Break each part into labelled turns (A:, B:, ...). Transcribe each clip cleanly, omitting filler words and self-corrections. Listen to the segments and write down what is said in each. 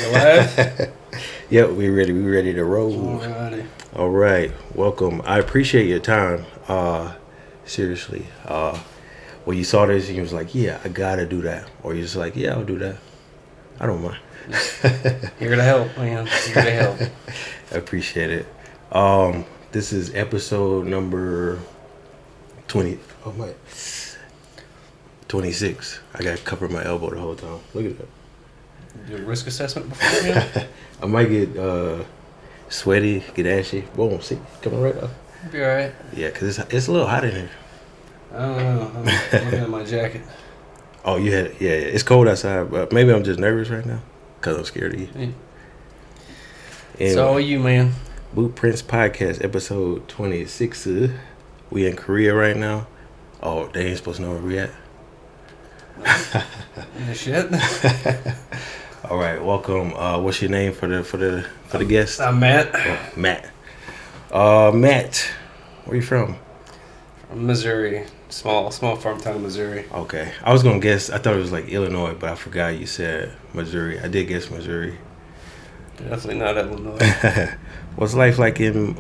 A: Alive?
B: Yep, we ready. We ready to roll.
A: Alrighty.
B: All right, welcome. I appreciate your time. Seriously. When you saw this, you was like, "Yeah, I gotta do that," or you're just like, "Yeah, I'll do that. I don't mind."
A: Here to help, man. Here to help.
B: I appreciate it. This is episode number 20. Oh my, 26. I got to cover my elbow the whole time. Look at that.
A: Do a risk assessment before, man?
B: I might get sweaty, get ashy. Boom, see, coming right up.
A: Be alright.
B: Yeah, because it's a little hot in here.
A: I don't know. I'm looking at my jacket.
B: Oh, you had it. Yeah, it's cold outside, but maybe I'm just nervous right now because I'm scared of you.
A: Yeah.
B: Anyway,
A: So, how are you, man?
B: Blueprints Podcast, episode 26. We in Korea right now. Oh, they ain't supposed to know where we at.
A: Yeah, shit.
B: All right, welcome. What's your name for the guest?
A: I'm Matt.
B: Oh, Matt. Matt, where you from?
A: From Missouri. Small farm town, Missouri.
B: Okay, I was gonna guess. I thought it was like Illinois, but I forgot you said Missouri. I did guess Missouri.
A: Definitely not Illinois.
B: What's life like in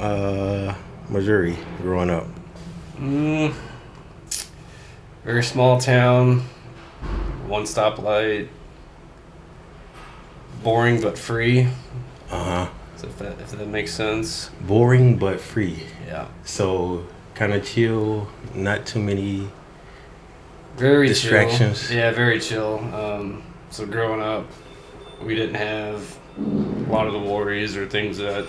B: Missouri growing up?
A: Very small town. One stoplight. Boring but free. So if that makes sense.
B: Boring but free.
A: Yeah.
B: So kind of chill, not too many
A: Very
B: distractions.
A: Chill. Yeah, very chill. So growing up, we didn't have a lot of the worries or things that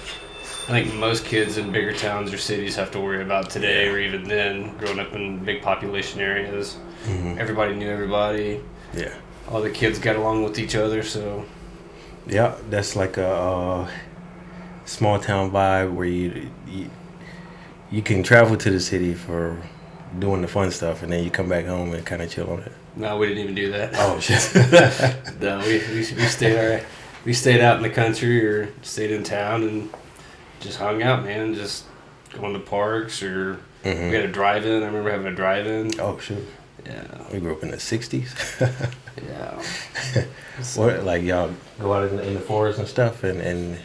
A: I think most kids in bigger towns or cities have to worry about today, or even then. Growing up in big population areas, everybody knew everybody.
B: Yeah.
A: All the kids got along with each other, so.
B: Yeah, that's like a small town vibe where you can travel to the city for doing the fun stuff, and then you come back home and kind of chill on it.
A: No, we didn't even do that.
B: Oh shit!
A: No, we stayed out in the country or stayed in town and just hung out, man. Just going to parks or we had a drive-in. I remember having a drive-in.
B: Oh shoot!
A: Yeah.
B: We grew up in the '60s.
A: Yeah.
B: What, like y'all go out in the forest and stuff, and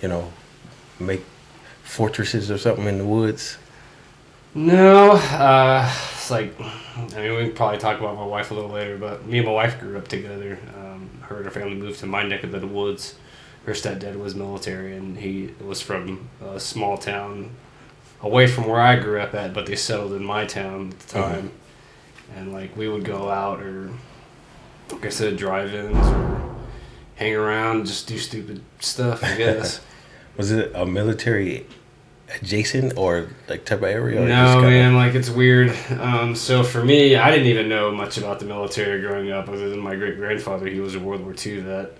B: you know, make fortresses or something in the woods?
A: No, it's like, I mean, we can probably talk about my wife a little later, but me and my wife grew up together. Her and her family moved to my neck of the woods. Her stepdad was military, and he was from a small town away from where I grew up at, but they settled in my town at the time. And, like, we would go out or, like I said, drive-ins or hang around, just do stupid stuff, I guess.
B: Was it a military adjacent or like type of area? Or
A: No, man, like it's weird. So for me, I didn't even know much about the military growing up, other than my great grandfather. He was a World War II vet.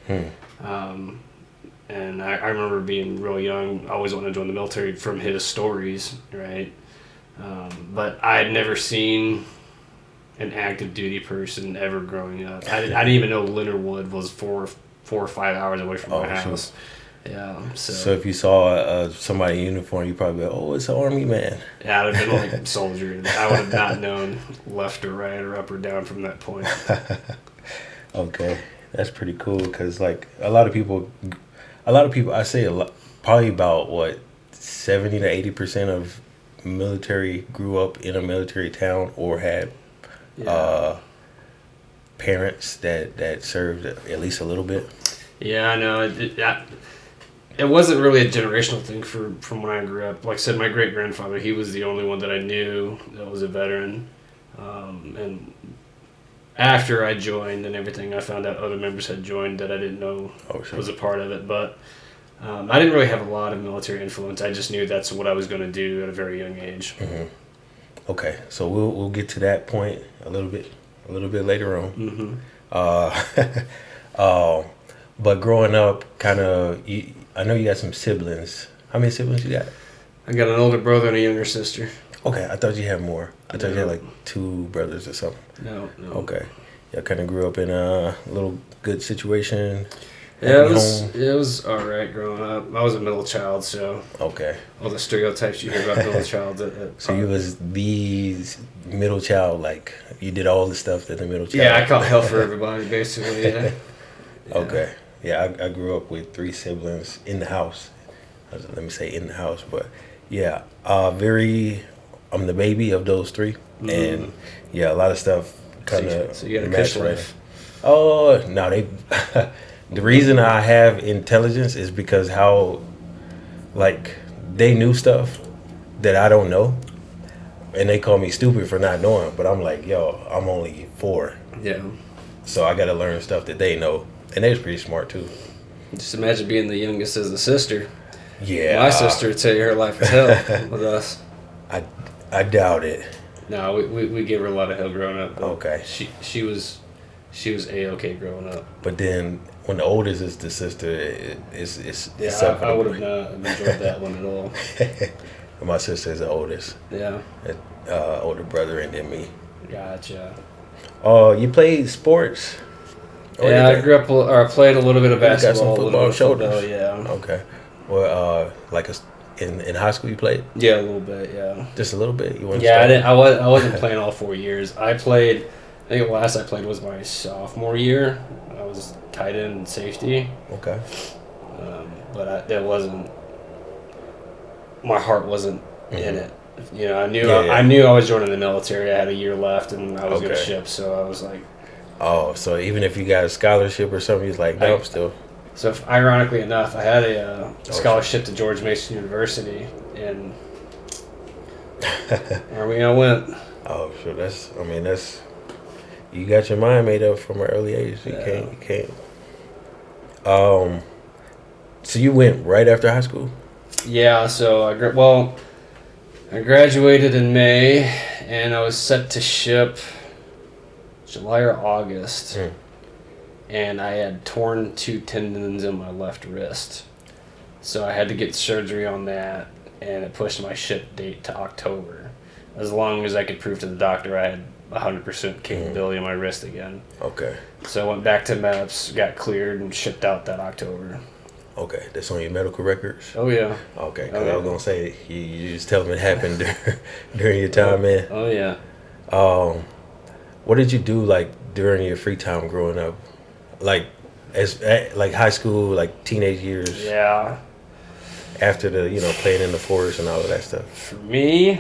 A: And I remember being real young. I always wanted to join the military from his stories, right? But I had never seen an active duty person ever growing up. I didn't even know Leonard was 4 or 5 hours away from my house. Sure. Yeah.
B: So if you saw somebody in uniform, you probably be like, "Oh, it's an army man."
A: Yeah, I'd have been like a soldier. I would have not known left or right or up or down from that point.
B: Okay, that's pretty cool because like a lot of people, I say probably about 70 to 80% of military grew up in a military town or had parents that served at least a little bit.
A: Yeah, I know. It wasn't really a generational thing from when I grew up. Like I said, my great-grandfather, he was the only one that I knew that was a veteran. And after I joined and everything, I found out other members had joined that I didn't know was a part of it. But I didn't really have a lot of military influence. I just knew that's what I was going to do at a very young age.
B: Okay, so we'll get to that point a little bit later on. But growing up, kind of, I know you got some siblings. How many siblings you got?
A: I got an older brother and a younger sister.
B: Okay, I thought you had more. I thought you had like 2 brothers or something.
A: No.
B: Okay, yeah, kind of grew up in a little good situation.
A: Yeah, it was all right growing up. I was a middle child, so
B: okay.
A: All the stereotypes you hear about middle child.
B: So you was the middle child, like you did all the stuff that the middle child.
A: Yeah, I caught hell for everybody, basically. Yeah.
B: Okay. Yeah, I grew up with 3 siblings in the house. Let me say in the house, but yeah, I'm the baby of those 3, and yeah, a lot of stuff kind of.
A: So you got a cush life.
B: Oh no, they. The reason I have intelligence is because how, like, they knew stuff that I don't know, and they call me stupid for not knowing. But I'm like, yo, I'm only 4,
A: Yeah.
B: so I got to learn stuff that they know, and they was pretty smart too.
A: Just imagine being the youngest as a sister.
B: Yeah,
A: My sister would tell you her life was hell with us.
B: I doubt it.
A: No, we gave her a lot of hell growing up. But
B: Okay.
A: She was A-okay growing up.
B: But then when the oldest is the sister, it's
A: Yeah, I would have not enjoyed that one at all.
B: My sister is the oldest,
A: Yeah.
B: older brother, and then me.
A: Gotcha.
B: Oh, you played sports? Or
A: Yeah, I
B: anything?
A: grew up, or I played a little bit of
B: You got some
A: basketball. a little
B: football
A: bit of
B: shoulders.
A: football, yeah.
B: Okay. Well, in high school you played
A: Yeah, a little bit, yeah.
B: just a little bit. You want to
A: Yeah,
B: start?
A: I wasn't playing all 4 years. I think the last I played was my sophomore year. I was tight end and safety.
B: Okay.
A: But it wasn't. My heart wasn't in it. You know,
B: Yeah.
A: I knew I was joining the military. I had a year left, and I was going to
B: Okay.
A: ship. So I was like,
B: Oh, so even if you got a scholarship or something, he's like, no, I'm still.
A: so ironically enough, I had a scholarship to George Mason University, and where I went.
B: Oh, sure. That's. You got your mind made up from an early age. You
A: Yeah.
B: can't. So you went right after high school?
A: Yeah, so I graduated in May, and I was set to ship July or August, and I had torn 2 tendons in my left wrist, so I had to get surgery on that, and it pushed my ship date to October, as long as I could prove to the doctor I had 100% capability in my wrist again.
B: Okay.
A: So I went back to MEPS, got cleared, and shipped out that October.
B: Okay. That's on your medical records?
A: Oh yeah.
B: Okay. Because
A: Oh,
B: I was going to say, you just tell them it happened during your time, man.
A: Oh yeah.
B: What did you do, like, during your free time growing up? Like, like high school, like teenage years,
A: Yeah.
B: after playing in the forest and all of that stuff?
A: For me,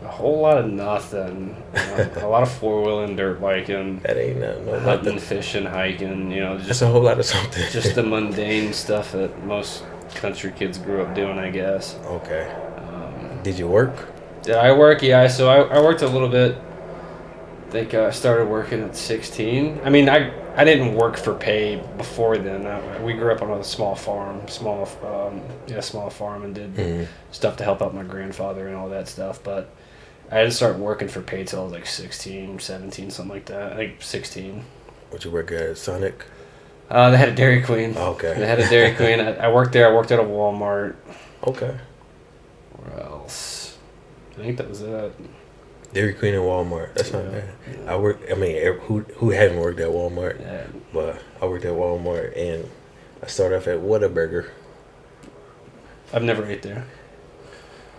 A: a whole lot of nothing. A lot of 4-wheeling, dirt biking,
B: That ain't no
A: hunting,
B: nothing.
A: fishing, hiking.
B: That's
A: Just
B: a whole lot of something.
A: just the mundane stuff that most country kids grew up doing, I guess.
B: Okay. Did you work?
A: Did I work? Yeah. So I worked a little bit. I think I started working at 16. I mean, I didn't work for pay before then. We grew up on a small farm, small farm, and did stuff to help out my grandfather and all that stuff. But I didn't start working for pay till I was like 16, 17, something like that. I think 16.
B: Would you work at Sonic?
A: They had a Dairy Queen.
B: Okay.
A: They had a Dairy Queen. I worked there. I worked at a Walmart.
B: Okay.
A: Where else? I think that was it.
B: Dairy Queen and Walmart. That's not
A: Yeah.
B: bad. Who hadn't worked at Walmart?
A: Yeah.
B: But I worked at Walmart, and I started off at Whataburger.
A: I've never ate there.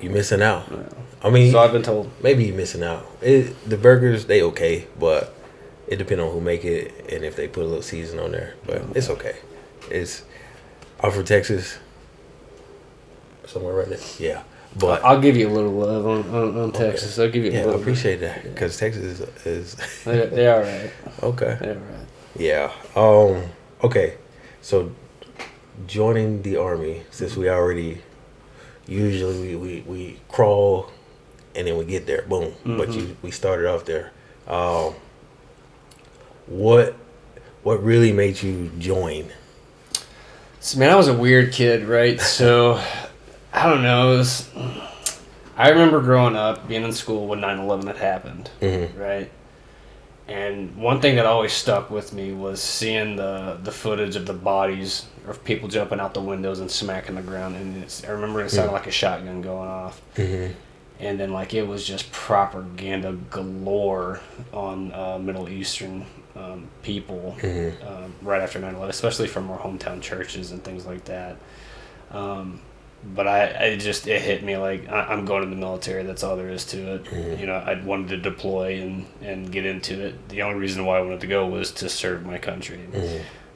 B: You missing out.
A: No.
B: I mean,
A: So I've been told.
B: maybe you missing out. The burgers, they okay, but it depends on who make it and if they put a little season on there. But it's okay. I'm from Texas. Somewhere right there. Yeah. But
A: I'll give you a little love on Texas. I'll give you a
B: yeah, I
A: little.
B: appreciate that because Texas is
A: They are right.
B: okay.
A: They are right.
B: Yeah. Okay. So joining the army, since we already usually we crawl and then we get there, boom. But we started off there. What really made you join?
A: So man, I was a weird kid, right? So I don't know. I remember growing up, being in school when 9/11 had happened, right? And one thing that always stuck with me was seeing the footage of the bodies of people jumping out the windows and smacking the ground. And I remember it sounded like a shotgun going off. And then like it was just propaganda galore on Middle Eastern people right after 9/11, especially from our hometown churches and things like that. But it hit me like I'm going to the military. That's all there is to it. You know, I wanted to deploy and get into it. The only reason why I wanted to go was to serve my country.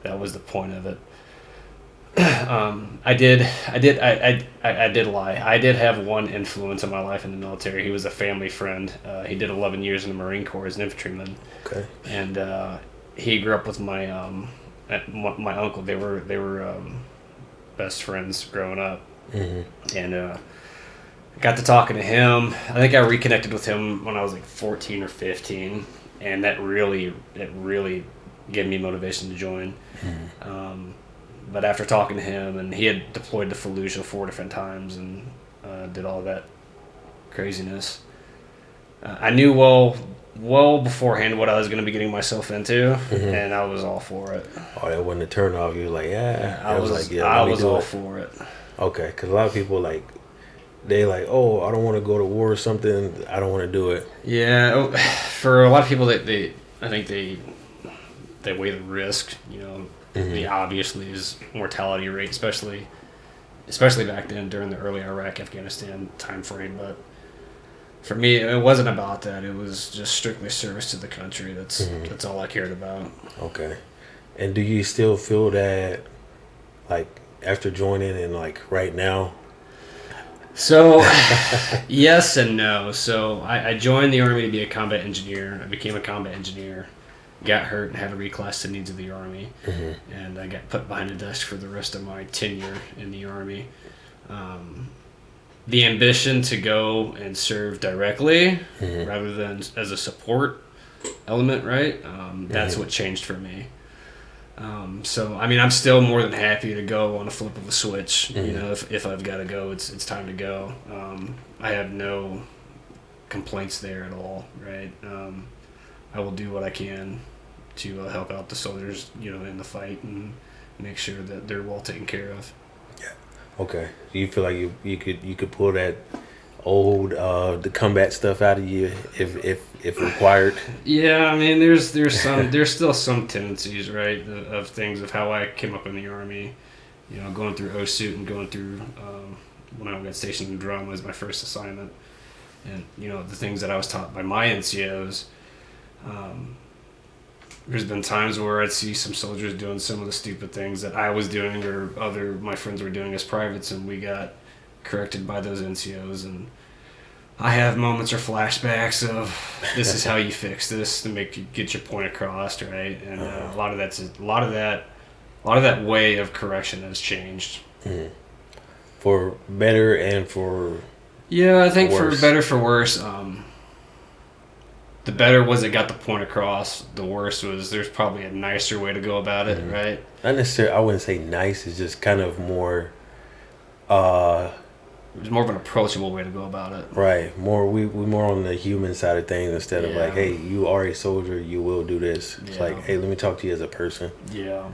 A: that was the point of it. I did lie. I did have one influence in my life in the military. He was a family friend. He did 11 years in the Marine Corps as an infantryman.
B: Okay.
A: And he grew up with my uncle. They were best friends growing up.
B: Mm-hmm.
A: And got to talking to him. I think I reconnected with him when I was like 14 or 15, and it really gave me motivation to join.
B: Mm-hmm.
A: But after talking to him, and he had deployed to Fallujah 4 different times and did all that craziness, I knew well beforehand what I was going to be getting myself into, and I was all for it.
B: Oh, that wasn't a turn off. You were like, yeah.
A: I was
B: like, yeah,
A: I was all for it.
B: Okay, because a lot of people like, they like, oh, I don't want to go to war or something. I don't want to do it.
A: Yeah, for a lot of people, I think they weigh the risk. You know, the obviously is mortality rate, especially back then during the early Iraq Afghanistan time frame. But for me, it wasn't about that. It was just strictly service to the country. That's all I cared about.
B: Okay, and do you still feel that, like after joining and like right now?
A: So, yes and no. So I joined the Army to be a combat engineer. I became a combat engineer, got hurt and had to reclass to needs of the Army. And I got put behind a desk for the rest of my tenure in the Army. The ambition to go and serve directly rather than as a support element, right? That's what changed for me. So I mean, I'm still more than happy to go on a flip of a switch. You know, if I've got to go, it's time to go. I have no complaints there at all, right? I will do what I can to help out the soldiers, you know, in the fight and make sure that they're well taken care of.
B: Yeah. Okay. Do you feel like you could pull that old the combat stuff out of you if required?
A: Yeah, I mean, there's still some tendencies, right, of things of how I came up in the Army. You know, going through OSUT and going through when I got stationed in Drum was my first assignment, and you know the things that I was taught by my NCOs. There's been times where I'd see some soldiers doing some of the stupid things that I was doing or my friends were doing as privates, and we got corrected by those NCOs. And I have moments or flashbacks of this is how you fix this to get your point across, right? And a lot of that way of correction has changed.
B: For better and for
A: I think
B: worse.
A: For better for worse. The better was it got the point across. The worse was there's probably a nicer way to go about it, right?
B: Not necessarily. I wouldn't say nice. It's just kind of more.
A: It was more of an approachable way to go about it.
B: Right. We more on the human side of things instead of like, hey, you are a soldier, you will do this. It's like, hey, let me talk to you as a person.
A: Yeah.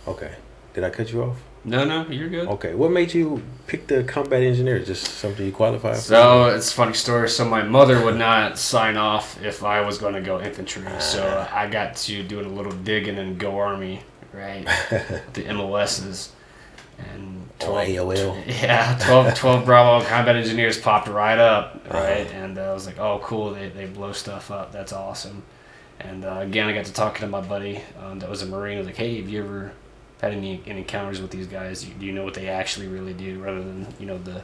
B: Okay. Did I cut you off?
A: No, you're good.
B: Okay. What made you pick the combat engineer? Just something you qualify for?
A: So it's a funny story. So my mother would not sign off if I was going to go infantry. So I got to doing a little digging and go Army, right? The MOSs. And 12,
B: AOL.
A: Yeah, 12 Bravo combat engineers popped right up, right? And I was like, oh, cool, they blow stuff up. That's awesome. And again, I got to talking to my buddy that was a Marine. I was like, hey, have you ever had any encounters with these guys? Do you know what they actually really do rather than, you know, the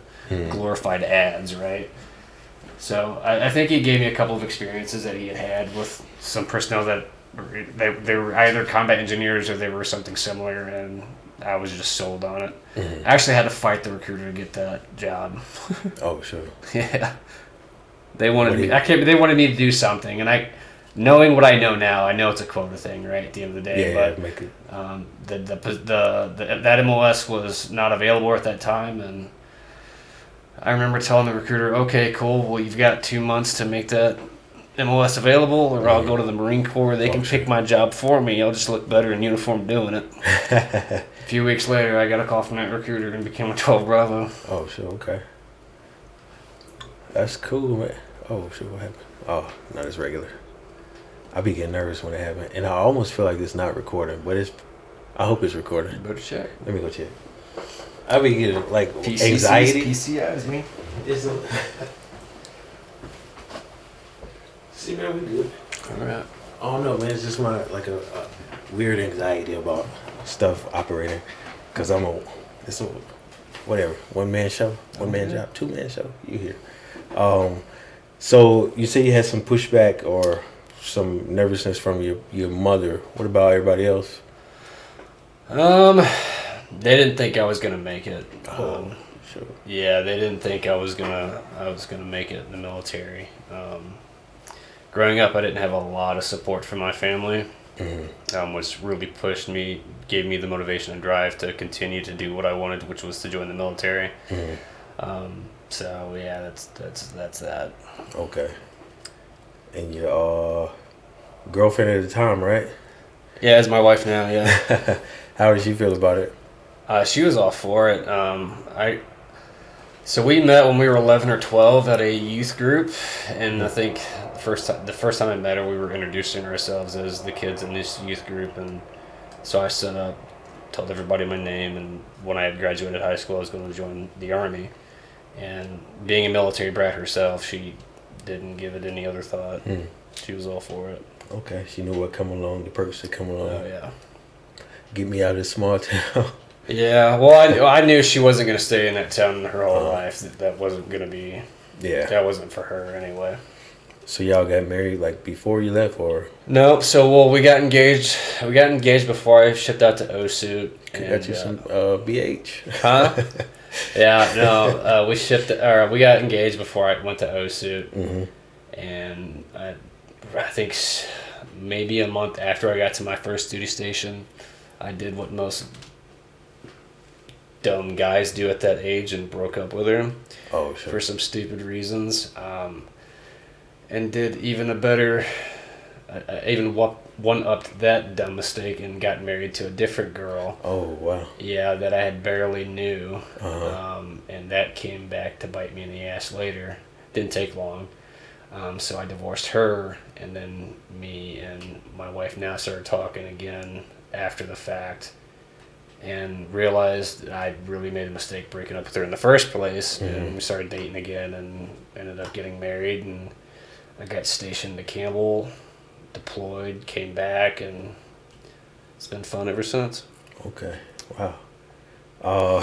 A: glorified ads, right? So I think he gave me a couple of experiences that he had with some personnel that they were either combat engineers or they were something similar, and I was just sold on it. I actually had to fight the recruiter to get that job.
B: Oh, sure.
A: Yeah. They wanted me. They wanted me to do something, and knowing what I know now, I know it's a quota thing, right? At the end of the day, but
B: make it.
A: That MOS was not available at that time, and I remember telling the recruiter, "Okay, cool. Well, you've got 2 months to make that MOS available, or I'll go to the Marine Corps. They can pick my job for me. I'll just look better in uniform doing it." A few weeks later, I got a call from that recruiter and became a 12 Bravo.
B: Oh, sure, okay. That's cool, man. Oh, sure, what happened? Oh, no, it's regular. I be getting nervous when it happens, and I almost feel like it's not recording, but I hope it's recording.
A: Better check.
B: Let me go check. I be getting like anxiety.
A: PCIs, me.
B: See, man, we good.
A: All right.
B: I don't know, man. It's just my weird anxiety about stuff operating, cause it's a whatever, one man show, one man job, two man show. You hear? So you say you had some pushback or some nervousness from your mother. What about everybody else?
A: They didn't think I was gonna make it.
B: Sure.
A: Yeah, they didn't think I was gonna make it in the military. Growing up, I didn't have a lot of support from my family, which really pushed me, gave me the motivation and drive to continue to do what I wanted, which was to join the military. So yeah, that's that.
B: Okay. And your girlfriend at the time, right?
A: Yeah, it's my wife now. Yeah.
B: How did she feel about it?
A: She was all for it. So we met when we were 11 or 12 at a youth group, and I think the first time I met her, we were introducing ourselves as the kids in this youth group, and so I stood up, told everybody my name, and when I had graduated high school, I was going to join the Army. And being a military brat herself, she didn't give it any other thought. She was all for it.
B: Okay, she knew what come along, the perks that come along.
A: Oh yeah.
B: Get me out of this small town.
A: Yeah, well, I knew she wasn't going to stay in that town her whole life. That wasn't going to be.
B: Yeah.
A: That wasn't for her anyway.
B: So y'all got married like before you left, or?
A: Nope. So we got engaged. We got engaged before I shipped out to OSUT.
B: Got you some BH.
A: Huh? Yeah. No. We got engaged before I went to OSUT, and I think maybe a month after I got to my first duty station, I did what most dumb guys do at that age and broke up with her.
B: Oh, sure.
A: For some stupid reasons, and did even a better, even one-upped that dumb mistake and got married to a different girl.
B: Oh, wow.
A: Yeah, that I had barely knew, and that came back to bite me in the ass later. Didn't take long. So I divorced her, and then me and my wife now started talking again after the fact, and realized I really made a mistake breaking up with her in the first place. And we started dating again and ended up getting married, and I got stationed to Campbell, deployed, came back, and it's been fun ever since.
B: Okay. Wow.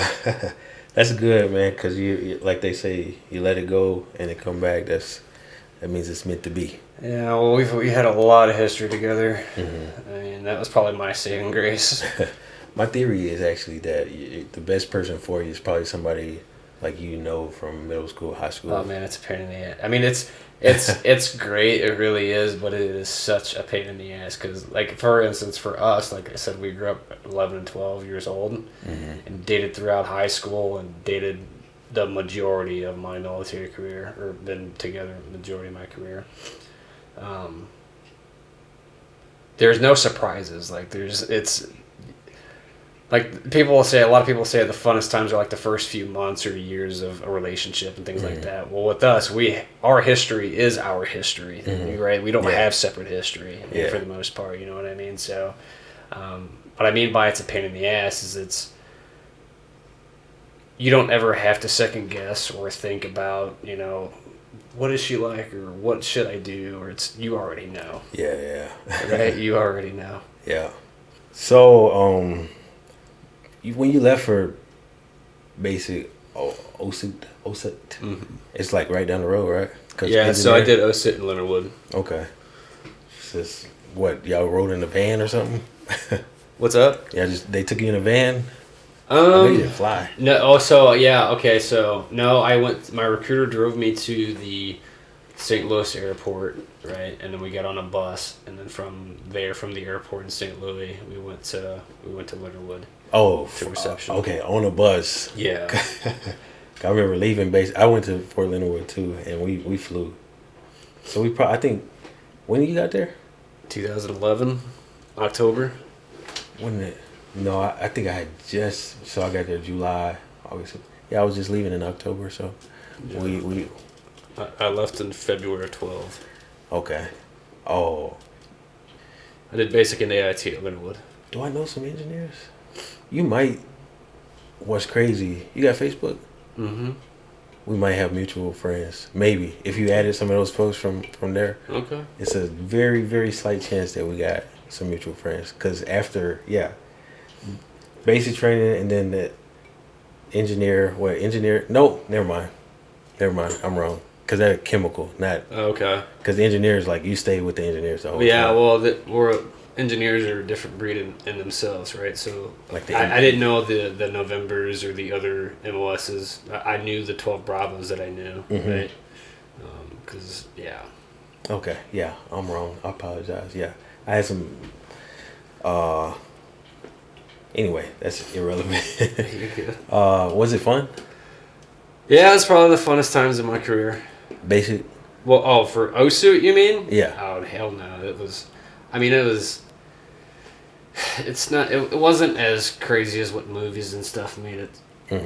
B: That's good, man, because you like they say, you let it go and it come back. That means it's meant to be.
A: Yeah, well, we had a lot of history together. I mean, that was probably my saving grace.
B: My theory is actually that the best person for you is probably somebody like from middle school, high school.
A: Oh man, it's a pain in the ass. I mean, it's great. It really is, but it is such a pain in the ass because, like, for instance, for us, like I said, we grew up 11 and 12 years old, and dated throughout high school, and dated the majority of my military career, or been together the majority of my career. There's no surprises. Like it's like a lot of people say the funnest times are like the first few months or years of a relationship and things like that. Well, with us, our history is our history, right? We don't have separate history for the most part. You know what I mean? So, what I mean by it's a pain in the ass is you don't ever have to second guess or think about, what is she like or what should I do, or you already know.
B: Yeah.
A: Right? You already know.
B: Yeah. So, when you left for basic OSUT, it's like right down the road, right?
A: Yeah, so I did OSUT in Leonard Wood.
B: Okay. It's just, what, y'all rode in a van or something?
A: What's up?
B: Yeah, they took you in a van? I know you didn't fly.
A: No, my recruiter drove me to the St. Louis airport, right? And then we got on a bus, and then from the airport in St. Louis, we went to Leonard Wood.
B: Oh,
A: to reception.
B: Okay, on a bus.
A: Yeah.
B: I remember leaving base. I went to Fort Leonard Wood too, and we flew. So I think, when you got there?
A: 2011, October.
B: No, I think I got there July, August. Yeah, I was just leaving in October, so we.
A: I left in February of 12.
B: Okay. Oh.
A: I did basic and AIT at Leonard Wood.
B: Do I know some engineers? You might. What's crazy? You got Facebook?
A: Mm-hmm.
B: We might have mutual friends. Maybe if you added some of those folks from there.
A: Okay.
B: It's a very, very slight chance that we got some mutual friends. Cause after basic training and then the engineer. What engineer? No, never mind. I'm wrong. Cause that chemical, not
A: Okay.
B: because the engineers like you stay with the engineers the whole
A: Yeah,
B: time.
A: well, engineers are a different breed in themselves, right? So
B: Like the
A: I didn't know the Novembers or the other MOSs. I knew the 12 Bravos that I knew, right? Because, yeah.
B: Okay, yeah, I'm wrong. I apologize. Yeah, I had some. Anyway, that's irrelevant.
A: You're good.
B: Was it fun?
A: Yeah, it's probably the funnest times in my career.
B: Basic.
A: Well, oh, for OSUT, you mean?
B: Yeah.
A: Oh, hell no. It was, I mean, it was, it's not, it wasn't as crazy as what movies and stuff made it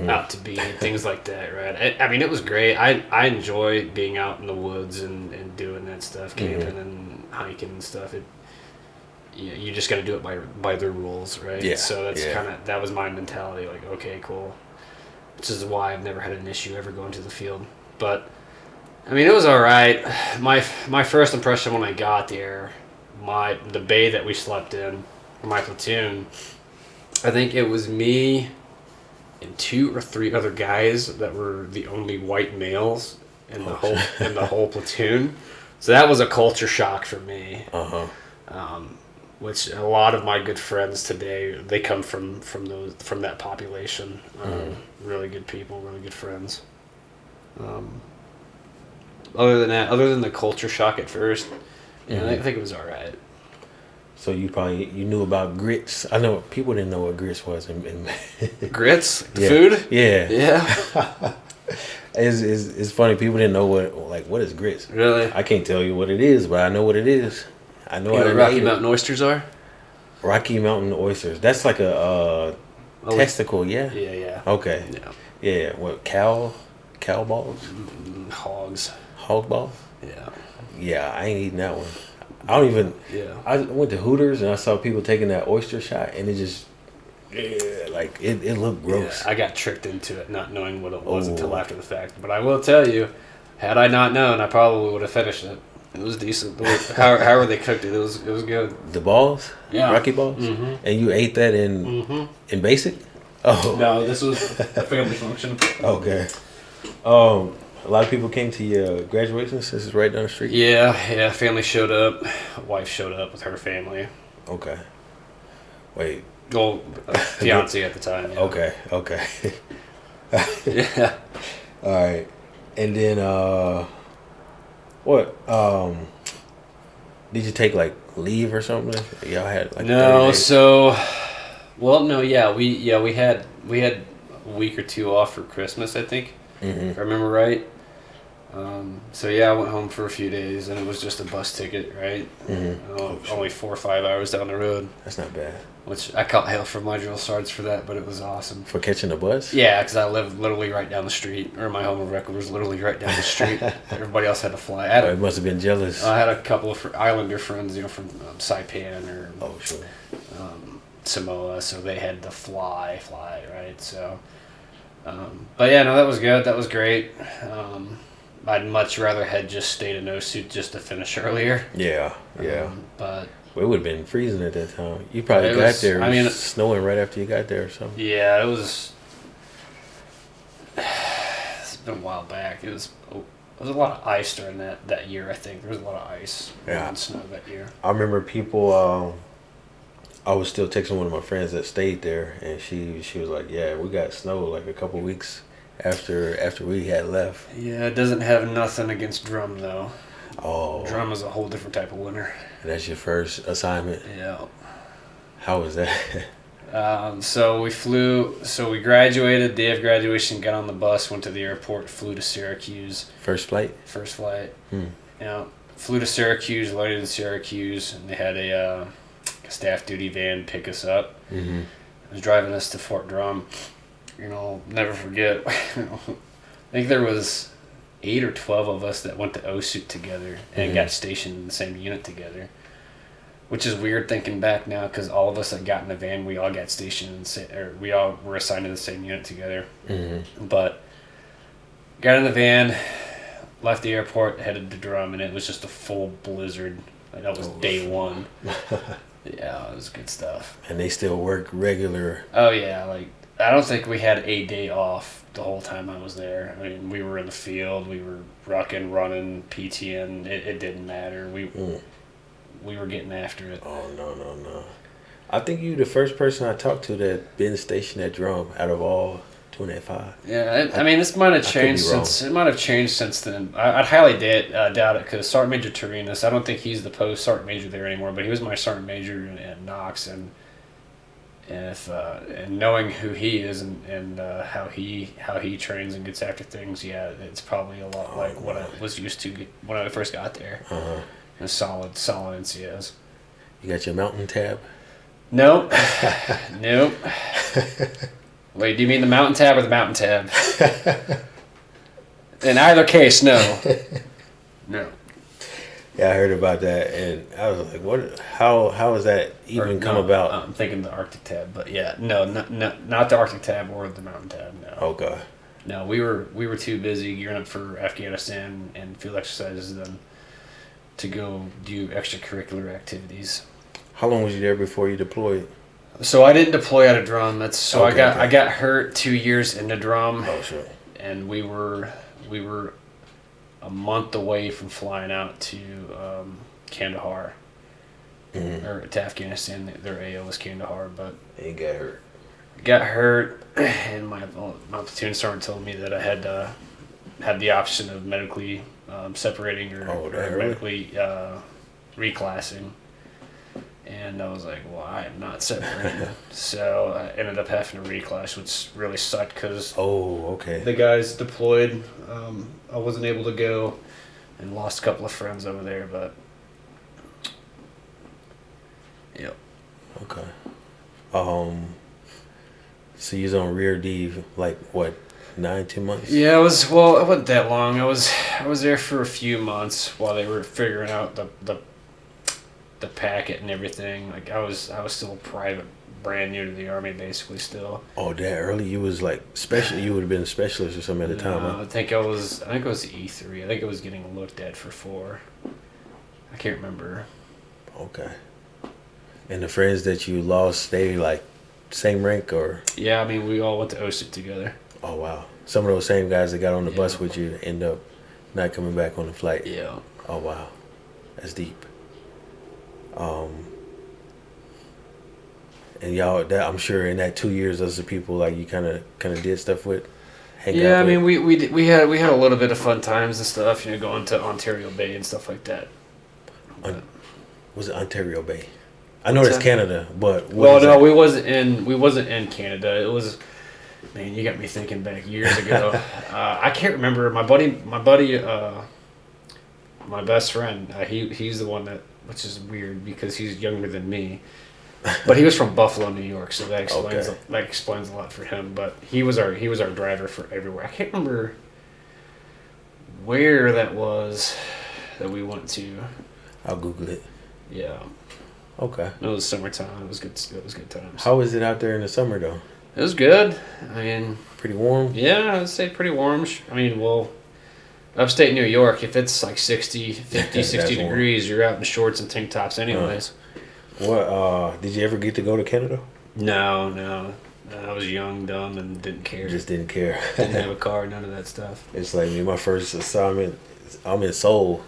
A: out to be, things like that, right? I mean, it was great. I enjoy being out in the woods and doing that stuff, camping and hiking and stuff. You just got to do it by their rules, right?
B: Yeah,
A: So that's
B: yeah.
A: kind of, that was my mentality, like, okay, cool. Which is why I've never had an issue ever going to the field. But, I mean, it was all right. My first impression when I got there, the bay that we slept in, my platoon, I think it was me and 2 or 3 other guys that were the only white males in the whole platoon. So that was a culture shock for me. Which a lot of my good friends today, they come from that population. Really good people, really good friends. Other than that, other than the culture shock at first, I think it was all right.
B: So you knew about grits. I know people didn't know what grits was.
A: Grits, the
B: Yeah.
A: food.
B: Yeah,
A: Yeah,
B: it's funny. People didn't know what is grits.
A: really.
B: I can't tell you what it is, but I know what it is. I know
A: You know
B: how
A: what
B: to
A: Rocky
B: eat it.
A: Mountain oysters are?
B: Rocky Mountain oysters. That's like a testicle. Yeah.
A: Yeah.
B: Okay.
A: Yeah.
B: Yeah. What cow balls?
A: Hogs.
B: Hog balls?
A: Yeah.
B: Yeah, I ain't eating that one. I don't even.
A: Yeah.
B: I went to Hooters and I saw people taking that oyster shot, and it just, like it looked gross.
A: Yeah, I got tricked into it, not knowing what it was until
B: Oh.
A: after the fact. But I will tell you, had I not known, I probably would have finished it. It was decent. However they cooked it, it was good.
B: The balls,
A: Yeah.
B: Rocky balls, and you ate that in basic. Oh,
A: No, this was a family function.
B: okay. A lot of people came to your graduation since it's right down the street.
A: Yeah. Family showed up. Wife showed up with her family.
B: Okay. Wait.
A: Well, fiance at the time. Yeah.
B: Okay.
A: Yeah.
B: All right. And then what? Did you take like leave or something? Y'all had like 30
A: No,
B: days?
A: so, well, no, yeah, we had a week or 2 off for Christmas, I think, if I remember right. So yeah, I went home for a few days, and it was just a bus ticket, right? Only 4 or 5 hours down the road,
B: That's not bad.
A: which I caught hell from my drill sergeants for that, but it was awesome.
B: For catching the bus?
A: Yeah, because I lived literally right down the street, or my home of record was literally right down the street. Everybody else had to fly.
B: Oh, it must have been jealous.
A: I had a couple of Islander friends, from Saipan or
B: Oh, sure.
A: Samoa, so they had to fly, right? So, but yeah, no, that was good. That was great. I'd much rather had just stayed in OSUT just to finish earlier.
B: Yeah.
A: But
B: Well, it would have been freezing at that time. You probably
A: It
B: got
A: was-
B: there.
A: I mean-
B: snowing right after you got there or something.
A: yeah, it was. It's been a while back. There was a lot of ice during that year. I think there was a lot of ice and snow that year.
B: I remember people. I was still texting one of my friends that stayed there, and she was like, "Yeah, we got snow like a couple weeks after we had left."
A: Yeah, it doesn't have nothing against drum though.
B: Oh,
A: Drum is a whole different type of winter.
B: that's your first assignment.
A: Yeah.
B: How was that?
A: So we graduated, day of graduation, got on the bus, went to the airport, flew to Syracuse,
B: First flight?
A: first flight. Flew to Syracuse, landed in Syracuse, and they had a staff duty van pick us up.
B: Mm-hmm.
A: It was driving us to Fort Drum. Never forget. I think there was 8 or 12 of us that went to OSUT together and got stationed in the same unit together. Which is weird thinking back now, because all of us that got in the van, we all got stationed, we all were assigned to the same unit together.
B: Mm-hmm.
A: But got in the van, left the airport, headed to Drum, and it was just a full blizzard Like, that was day one. Yeah, it was good stuff.
B: And they still work regular.
A: Oh yeah, like I don't think we had a day off the whole time I was there. I mean, we were in the field, we were rucking, running, PTing. It didn't matter. We were getting after it.
B: Oh no! I think you the first person I talked to that been stationed at drum out of all 205.
A: Yeah, I mean, this might have
B: I could
A: changed
B: be wrong.
A: since then. I'd highly doubt it because Sergeant Major Turinas, I don't think he's the post Sergeant Major there anymore, but he was my Sergeant Major at Knox, and if and knowing who he is and how he trains and gets after things, yeah, it's probably a lot like what I was used to when I first got there.
B: Uh-huh.
A: A solid NCS.
B: You got your mountain tab?
A: Nope. Nope. Wait, do you mean the mountain tab or the mountain tab? In either case, no. No.
B: Yeah, I heard about that, and I was like, "What? How has that even come about?"
A: I'm thinking the Arctic tab, but yeah, no, not the Arctic tab or the mountain tab. No.
B: Okay.
A: No, we were too busy gearing up for Afghanistan and field exercises than to go do extracurricular activities.
B: How long was you there before you deployed?
A: So I didn't deploy out of drum.
B: Okay.
A: I got hurt 2 years into drum,
B: Oh, sure.
A: and we were a month away from flying out to Kandahar or to Afghanistan. Their AO was Kandahar, but
B: And you got hurt.
A: got hurt, and my platoon sergeant told me that I had the option of medically separating or
B: really?
A: medically reclassing. And I was like, well, I am not separating. So I ended up having to reclass, which really sucked because
B: Oh, okay.
A: the guys deployed. I wasn't able to go and lost a couple of friends over there, but yeah.
B: Okay. So you was on rear D like what, 9-10 months?
A: Yeah, it wasn't that long. I was there for a few months while they were figuring out the packet and everything. Like I was still a private, brand new to the Army, basically still.
B: Oh, that early? You was like special. You would have been a specialist or something at the time, huh?
A: I think it was E3. I think it was getting looked at for 4. I can't remember.
B: Okay. And the friends that you lost, they like same rank or?
A: Yeah, I mean we all went to OSUT together.
B: Oh wow. Some of those same guys that got on the bus
A: Yeah.
B: with you end up not coming back on the flight.
A: Yeah.
B: Oh wow. That's deep. And y'all, that I'm sure in that 2 years, those are people like you kind of did stuff with.
A: Yeah, I
B: out
A: mean
B: with?
A: we had a little bit of fun times and stuff. Going to Ontario Bay and stuff like that. But,
B: Was it Ontario Bay? I know
A: What's
B: it's
A: that?
B: Canada, but
A: well, no, we wasn't in Canada. It was, man, you got me thinking back years ago. I can't remember. My buddy, my best friend. He's the one that, which is weird because he's younger than me. But he was from Buffalo, New York, so that explains a lot for him. But he was our driver for everywhere. I can't remember where that was that we went to.
B: I'll Google it.
A: Yeah,
B: Okay.
A: it was summertime. It was good. It was good times.
B: How is it out there in the summer though?
A: It was good. I mean,
B: Pretty warm.
A: yeah, I'd say pretty warm. I mean, well, upstate New York, if it's like 60, 50, 60
B: That's warm.
A: degrees, you're out in shorts and tank tops anyways.
B: What? Did you ever get to go to Canada?
A: No. I was young, dumb, and didn't care.
B: Just didn't care.
A: Didn't have a car, none of that stuff.
B: It's like me. My first assignment. I'm in Seoul.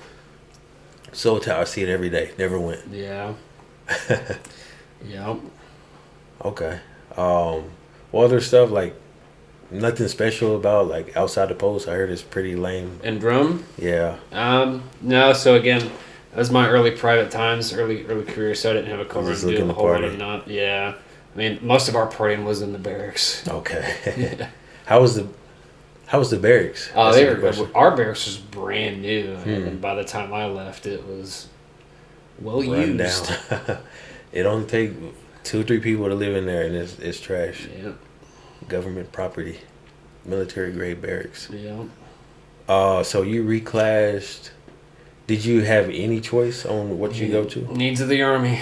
B: Seoul Tower. I see it every day. Never went.
A: Yeah. Yep.
B: Okay. What other stuff like? Nothing special about like outside the post. I heard it's pretty lame.
A: And drum?
B: Yeah.
A: No. So again, that was my early private times, early career. So I didn't have a car
B: Just
A: and do
B: looking
A: a
B: to
A: whole lot
B: party.
A: of not. Yeah. I mean, most of our partying was in the barracks.
B: Okay. How was the barracks?
A: Oh,
B: That's a good question.
A: our barracks was brand new, and by the time I left, it was well
B: Run
A: used.
B: down. It only take 2-3 people to live in there, and it's trash.
A: Yeah.
B: Government property, military grade barracks.
A: Yeah.
B: So you reclassed. Did you have any choice on what you go to?
A: Needs of the Army.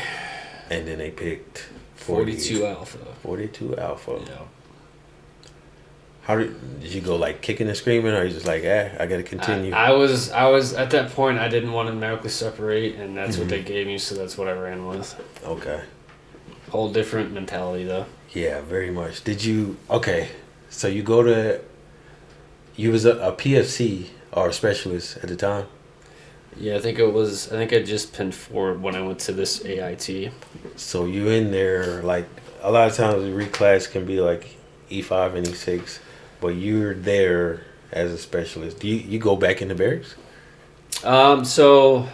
B: And then they picked
A: 42 Alpha.
B: 42 Alpha.
A: Yeah.
B: Did you go like kicking and screaming, or you just like, I gotta continue?
A: I was at that point. I didn't want to medically separate, and that's what they gave me. So that's what I ran with.
B: Okay.
A: Whole different mentality though.
B: Yeah, very much. Did you? Okay, so you go to. You was a PFC or a specialist at the time.
A: Yeah, I think it was. I think I just pinned forward when I went to this AIT.
B: So you in there like a lot of times the reclass can be like E5 and E6, but you're there as a specialist. Do you go back in the barracks?
A: So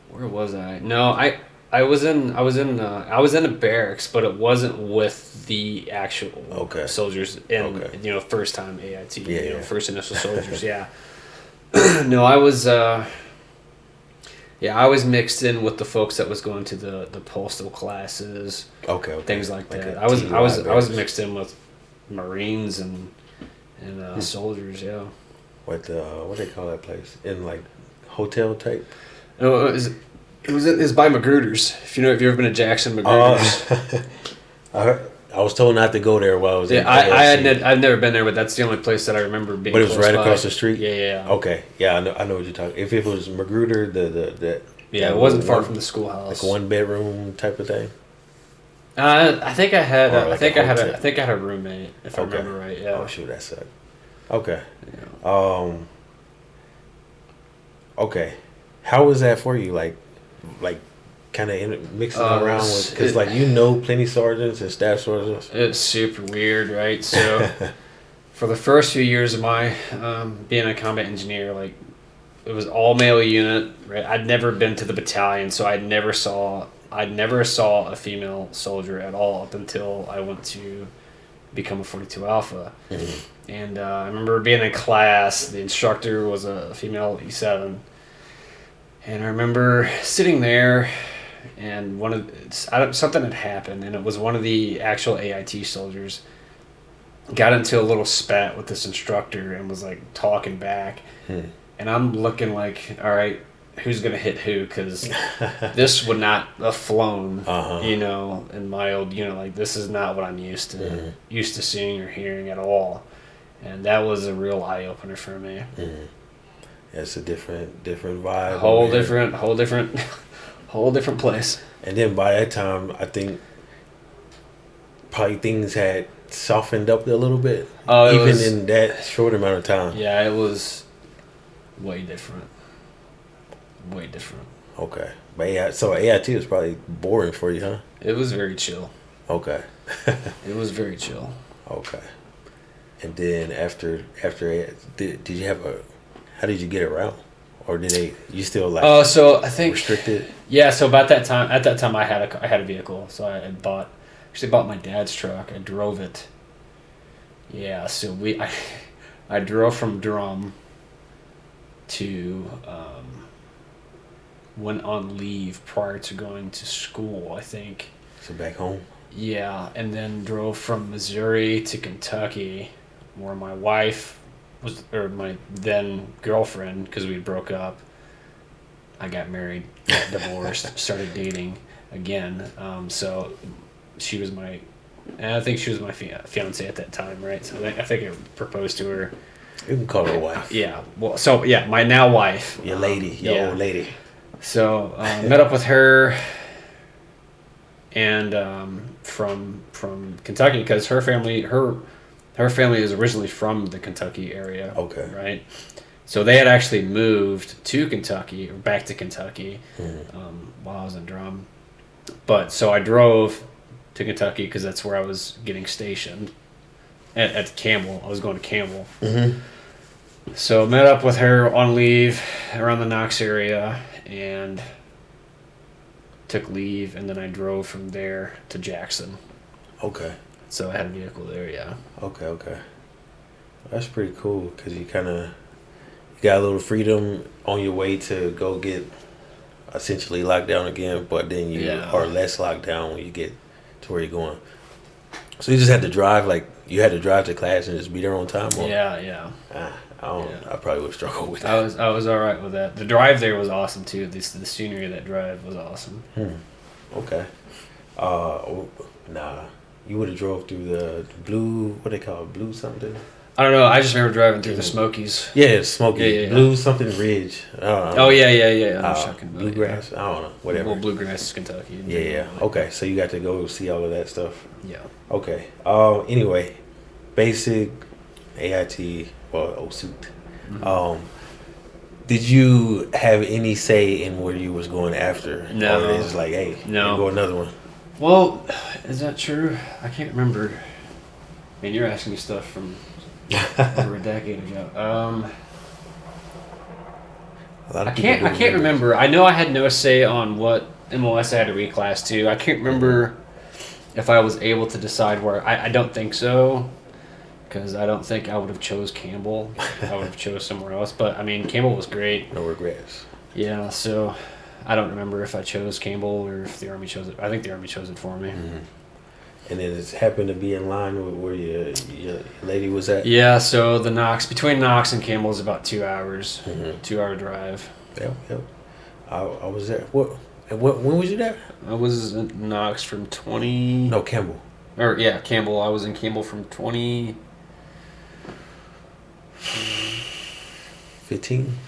A: where was I? No, I was in a barracks, but it wasn't with the actual soldiers in first time AIT. First initial soldiers. Yeah. No, I was. I was mixed in with the folks that was going to the postal classes.
B: Okay.
A: Things like
B: Like
A: that.
B: a
A: I was
B: barracks.
A: mixed in with Marines and soldiers. Yeah.
B: What they call that place? In like hotel type.
A: No, it was by Magruder's. If you've ever been to Jackson Magruder's.
B: I was told not to go there while I was.
A: Yeah, I've never been there, but that's the only place that I remember being.
B: But it was
A: close
B: right
A: by.
B: across the street.
A: Yeah.
B: Okay, yeah, I know what you're talking. If it was Magruder,
A: it wasn't far from the schoolhouse.
B: like 1 bedroom type of thing.
A: I think I had.
B: Or like a hotel.
A: I think I had a roommate, if I remember right. Yeah.
B: Oh shoot, that sucked. Okay.
A: Yeah.
B: Okay. How was that for you? Like, kind of mixing around with, because like plenty sergeants and staff sergeants.
A: It's super weird, right? So, for the first few years of my being a combat engineer, like it was all male unit, right? I'd never been to the battalion, so I never saw a female soldier at all up until I went to become a 42 Alpha.
B: Mm-hmm.
A: And I remember being in class. The instructor was a female E7, and I remember sitting there. And something had happened, and it was one of the actual AIT soldiers got into a little spat with this instructor and was like talking back. And I'm looking like, all right, who's gonna hit who? Because this would not have flown, in my old unit. Like this is not what I'm used to seeing or hearing at all. And that was a real eye opener for me.
B: It's a different vibe.
A: Whole different place.
B: And then by that time, I think probably things had softened up a little bit. In that short amount of time.
A: Yeah, it was way different.
B: Okay. But so AIT was probably boring for you, huh?
A: It was very chill.
B: Okay.
A: It was very chill.
B: Okay. And then after did you have how did you get around? Or you still like?
A: So I think
B: restricted.
A: Yeah. So at that time, I had a vehicle. So I had bought my dad's truck. I drove it. Yeah. So I drove from Drum to went on leave prior to going to school. I think.
B: So back home.
A: Yeah, and then drove from Missouri to Kentucky, where my wife or my then girlfriend, because we broke up. I got married, got divorced, started dating again. So she was and I think she was my fiance at that time, right? So I think I proposed to her.
B: You can call her a wife.
A: Yeah. Well, so yeah, my now wife.
B: Your lady, your old lady.
A: So met up with her, and from Kentucky, because her family is originally from the Kentucky area.
B: Okay.
A: Right. So they had actually moved to Kentucky, or back to Kentucky, while I was in Drum. But so I drove to Kentucky because that's where I was getting stationed at Campbell. I was going to Campbell.
B: Mm-hmm.
A: So met up with her on leave around the Knox area and took leave, and then I drove from there to Jackson.
B: Okay.
A: So I had a vehicle there, yeah.
B: Okay. That's pretty cool because you got a little freedom on your way to go get essentially locked down again, but then you are less locked down when you get to where you're going. So you just had to drive, you had to drive to class and just be there on time? Or?
A: Yeah.
B: I probably would struggle with that.
A: I was all right with that. The drive there was awesome too. The scenery of that drive was awesome.
B: Okay. Nah. You would have drove through the blue. What they call it? Blue something.
A: I don't know. I just remember driving through the Smokies.
B: Yeah, Smoky.
A: Yeah.
B: Blue something ridge.
A: Oh yeah. I'm talking about
B: Bluegrass. I don't know. Whatever.
A: Well, Bluegrass is Kentucky.
B: Yeah. Okay, so you got to go see all of that stuff.
A: Yeah.
B: Okay. Anyway, basic AIT or OSUT.
A: Mm-hmm.
B: Did you have any say in where you was going after?
A: No.
B: Or they just like, hey,
A: No.
B: go another one.
A: Well, is that true? I can't remember. I mean, you're asking me stuff from over a decade ago.
B: A lot of
A: I
B: people
A: can't
B: do
A: remember. I know I had no say on what MLS I had to reclass to. I can't remember if I was able to decide where. I don't think so, because I don't think I would have chose Campbell. I would have chose somewhere else. But I mean, Campbell was great.
B: No regrets.
A: Yeah, so I don't remember if I chose Campbell or if the Army chose it. I think the Army chose it for me.
B: Mm-hmm. And then it happened to be in line with where your lady was at.
A: Yeah, so between Knox and Campbell is about 2 hours,
B: Mm-hmm.
A: 2 hour drive.
B: Yep. I was there. When was you there?
A: I was in Knox from 20.
B: No, Campbell.
A: Or yeah, Campbell. I was in Campbell from
B: 15.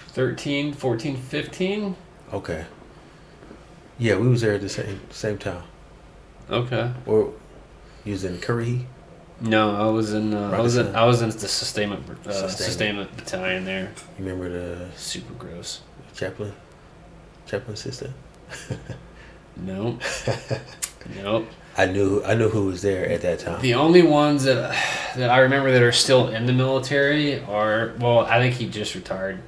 A: 13, 14, 15.
B: Okay. Yeah, we was there at the same time.
A: Okay.
B: Or you was in Curry.
A: No, I was in the sustainment
B: Sustainment.
A: battalion there.
B: You remember the
A: Super gross.
B: chaplain sister?
A: Nope. Nope.
B: I knew who was there at that time.
A: The only ones that I remember that are still in the military are, well, I think he just retired.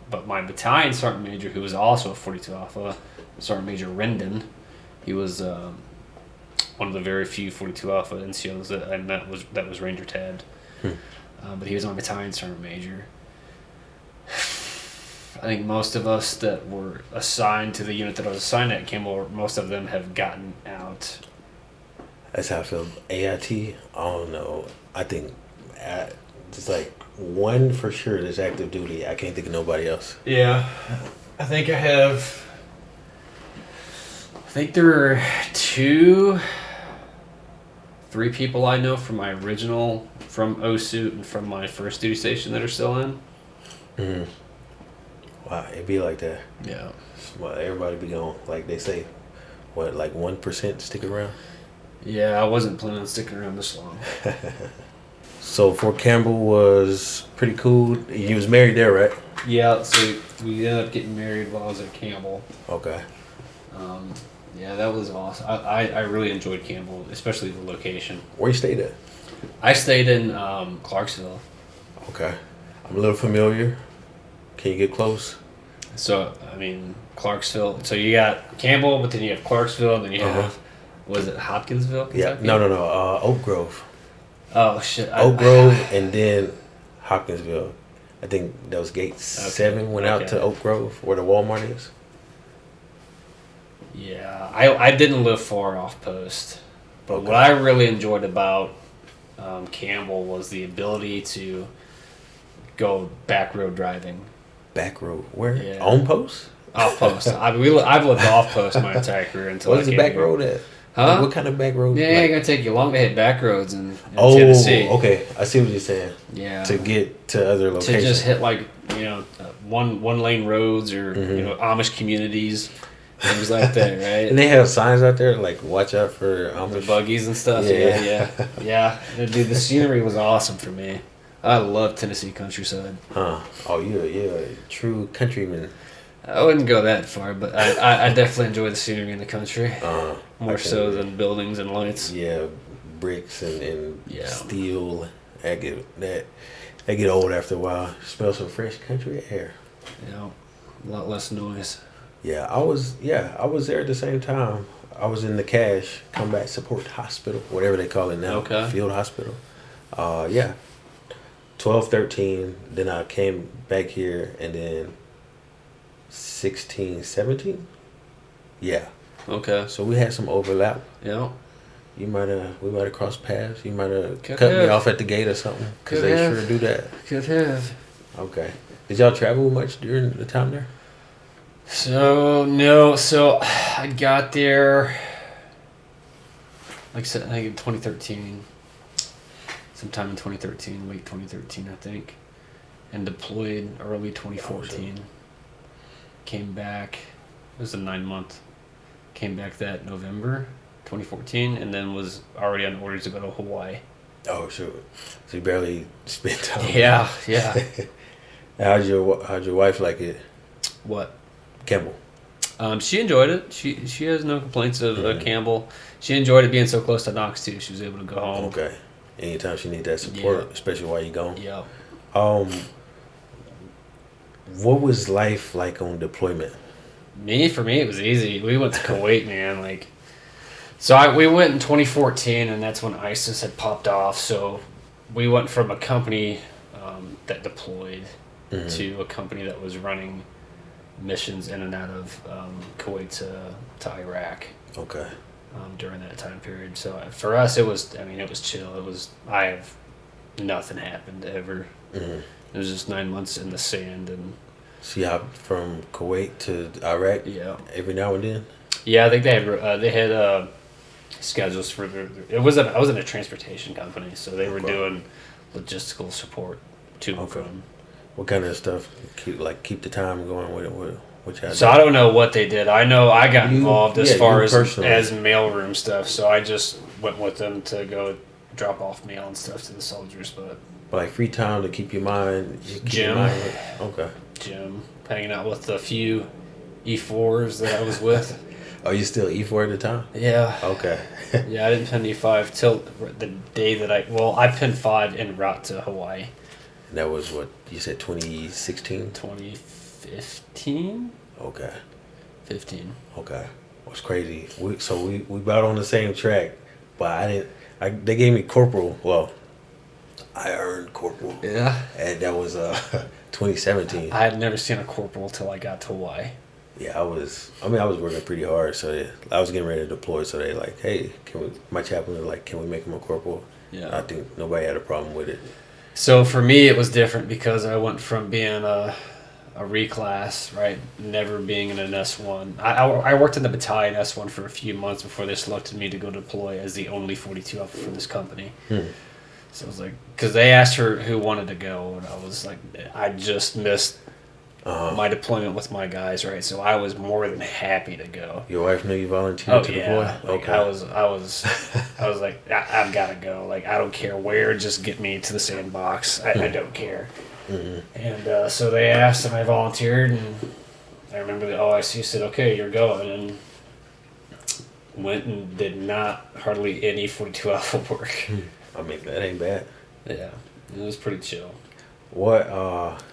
A: But my battalion sergeant major, who was also a 42 Alpha, Sergeant Major Rendon, he was one of the very few 42 Alpha NCOs that I met that was Ranger Tad. But he was my battalion sergeant major. I think most of us that were assigned to the unit that I was assigned at Campbell, most of them have gotten out.
B: That's how I feel. AIT, I don't know. I think just like one for sure that's active duty. I can't think of nobody else.
A: Yeah, I think there are 3 people I know from my original, from OSUT and from my first duty station that are still in.
B: Mm-hmm. Wow, it'd be like that.
A: Yeah.
B: Well, everybody be going, like they say, what, like 1% stick around?
A: Yeah, I wasn't planning on sticking around this long.
B: So Fort Campbell was pretty cool. You was married there, right?
A: Yeah, so we ended up getting married while I was at Campbell.
B: Okay.
A: Yeah, that was awesome. I really enjoyed Campbell, especially the location.
B: Where you stayed at?
A: I stayed in Clarksville.
B: Okay. I'm a little familiar. Can you get close?
A: So, I mean, Clarksville. So you got Campbell, but then you have Clarksville, and then you have, was it Hopkinsville, Kentucky?
B: Yeah. No. Oak Grove.
A: Oh, shit.
B: Oak Grove and then Hopkinsville. I think that was gate 7 went out to Oak Grove where the Walmart is.
A: Yeah, I didn't live far off post. But what I really enjoyed about Campbell was the ability to go back road driving.
B: Back road? Where?
A: Yeah.
B: On post?
A: Off post. I've lived off post my entire career until
B: What is the back road at?
A: Huh?
B: What kind of back road?
A: Yeah, it's gonna take you long to hit back roads in
B: Oh,
A: Tennessee.
B: okay. I see what you're saying.
A: Yeah.
B: To get to other locations.
A: To just hit one lane roads or Amish communities, things like that, right?
B: And they have signs out there like watch out for
A: The buggies and stuff.
B: Yeah.
A: Yeah. Dude, the scenery was awesome for me. I love Tennessee countryside.
B: Huh. Oh, you're a true countryman.
A: I wouldn't go that far, but I definitely enjoy the scenery in the country. More so than buildings and lights.
B: Yeah, bricks and
A: Yeah.
B: steel. They get old after a while. Smell some fresh country air.
A: A lot less noise.
B: Yeah, I was there at the same time. I was in the CASH, Combat Support Hospital, whatever they call it now.
A: Okay.
B: Field hospital. 12, 13, then I came back here, and then 16, 17? Yeah.
A: Okay.
B: So we had some overlap.
A: Yeah.
B: We might have crossed paths. You might have
A: Could
B: cut me
A: have.
B: off at the gate or something. Because
A: Could
B: they
A: have.
B: sure do that.
A: Could have.
B: Okay. Did y'all travel much during the time there?
A: So, no. So, I got there. like I said, I think in 2013, sometime in 2013, late 2013, I think, and deployed early 2014. Came back. It was a 9-month. Came back that November 2014, and then was already on orders to go to Hawaii.
B: Oh, sure. So you barely spent time.
A: Yeah, yeah.
B: How'd your wife like it?
A: What?
B: Campbell.
A: She enjoyed it. She has no complaints of Campbell. She enjoyed it being so close to Knox too. She was able to go home.
B: Okay. Anytime she need that support,
A: Yeah.
B: especially while you gone.
A: Yeah.
B: What was life like on deployment?
A: For me, it was easy. We went to Kuwait, man. Like, we went in 2014, and that's when ISIS had popped off. So we went from a company that deployed to a company that was running missions in and out of Kuwait to Iraq.
B: Okay.
A: During that time period. So for us, it was chill. Nothing happened ever.
B: Mm-hmm.
A: It was just 9 months in the sand, and
B: She hopped from Kuwait to Iraq.
A: yeah,
B: Every now and then.
A: yeah. I think they had schedules for I was in a transportation company, so they were
B: Okay.
A: doing logistical support to and
B: Okay.
A: from.
B: What kind of stuff keep the time going with which I
A: So I don't know what they did. I know I got
B: You-
A: involved as
B: yeah,
A: far
B: you
A: as
B: personally.
A: mailroom stuff. So I just went with them to go drop off mail and stuff to the soldiers. But
B: like free time to keep your mind.
A: Gym.
B: Okay.
A: Jim, hanging out with the few E4s that I was with.
B: Are you still E4 at the time?
A: Yeah.
B: Okay.
A: Yeah, I didn't pin E5 till the day that I pinned 5 en route to Hawaii.
B: That was what you said, 2016.
A: 2015?
B: Okay.
A: 15.
B: Okay. What's crazy? We about on the same track, but I didn't. They gave me corporal. Well, I earned corporal,
A: Yeah.
B: and that was 2017.
A: I had never seen a corporal till I got to Hawaii.
B: Yeah, I was working pretty hard, so I was getting ready to deploy. So they like, hey, my chaplain was like, can we make him a corporal?
A: Yeah.
B: I think nobody had a problem with it.
A: So for me, it was different because I went from being a reclass, right, never being in an S1. I worked in the battalion S1 for a few months before they selected me to go deploy as the only 42 officer for this company. So it was like, because they asked her who wanted to go, and I was like, I just missed my deployment with my guys, right? So I was more than happy to go.
B: Your wife knew you volunteered to deploy?
A: Like,
B: Okay.
A: I was like, I've got to go. Like, I don't care where, just get me to the sandbox. I don't care. And so they asked, and I volunteered, and I remember the OIC said, okay, you're going, and went and did not hardly any 42 alpha work.
B: I mean, that ain't bad.
A: Yeah, it was pretty chill.
B: What?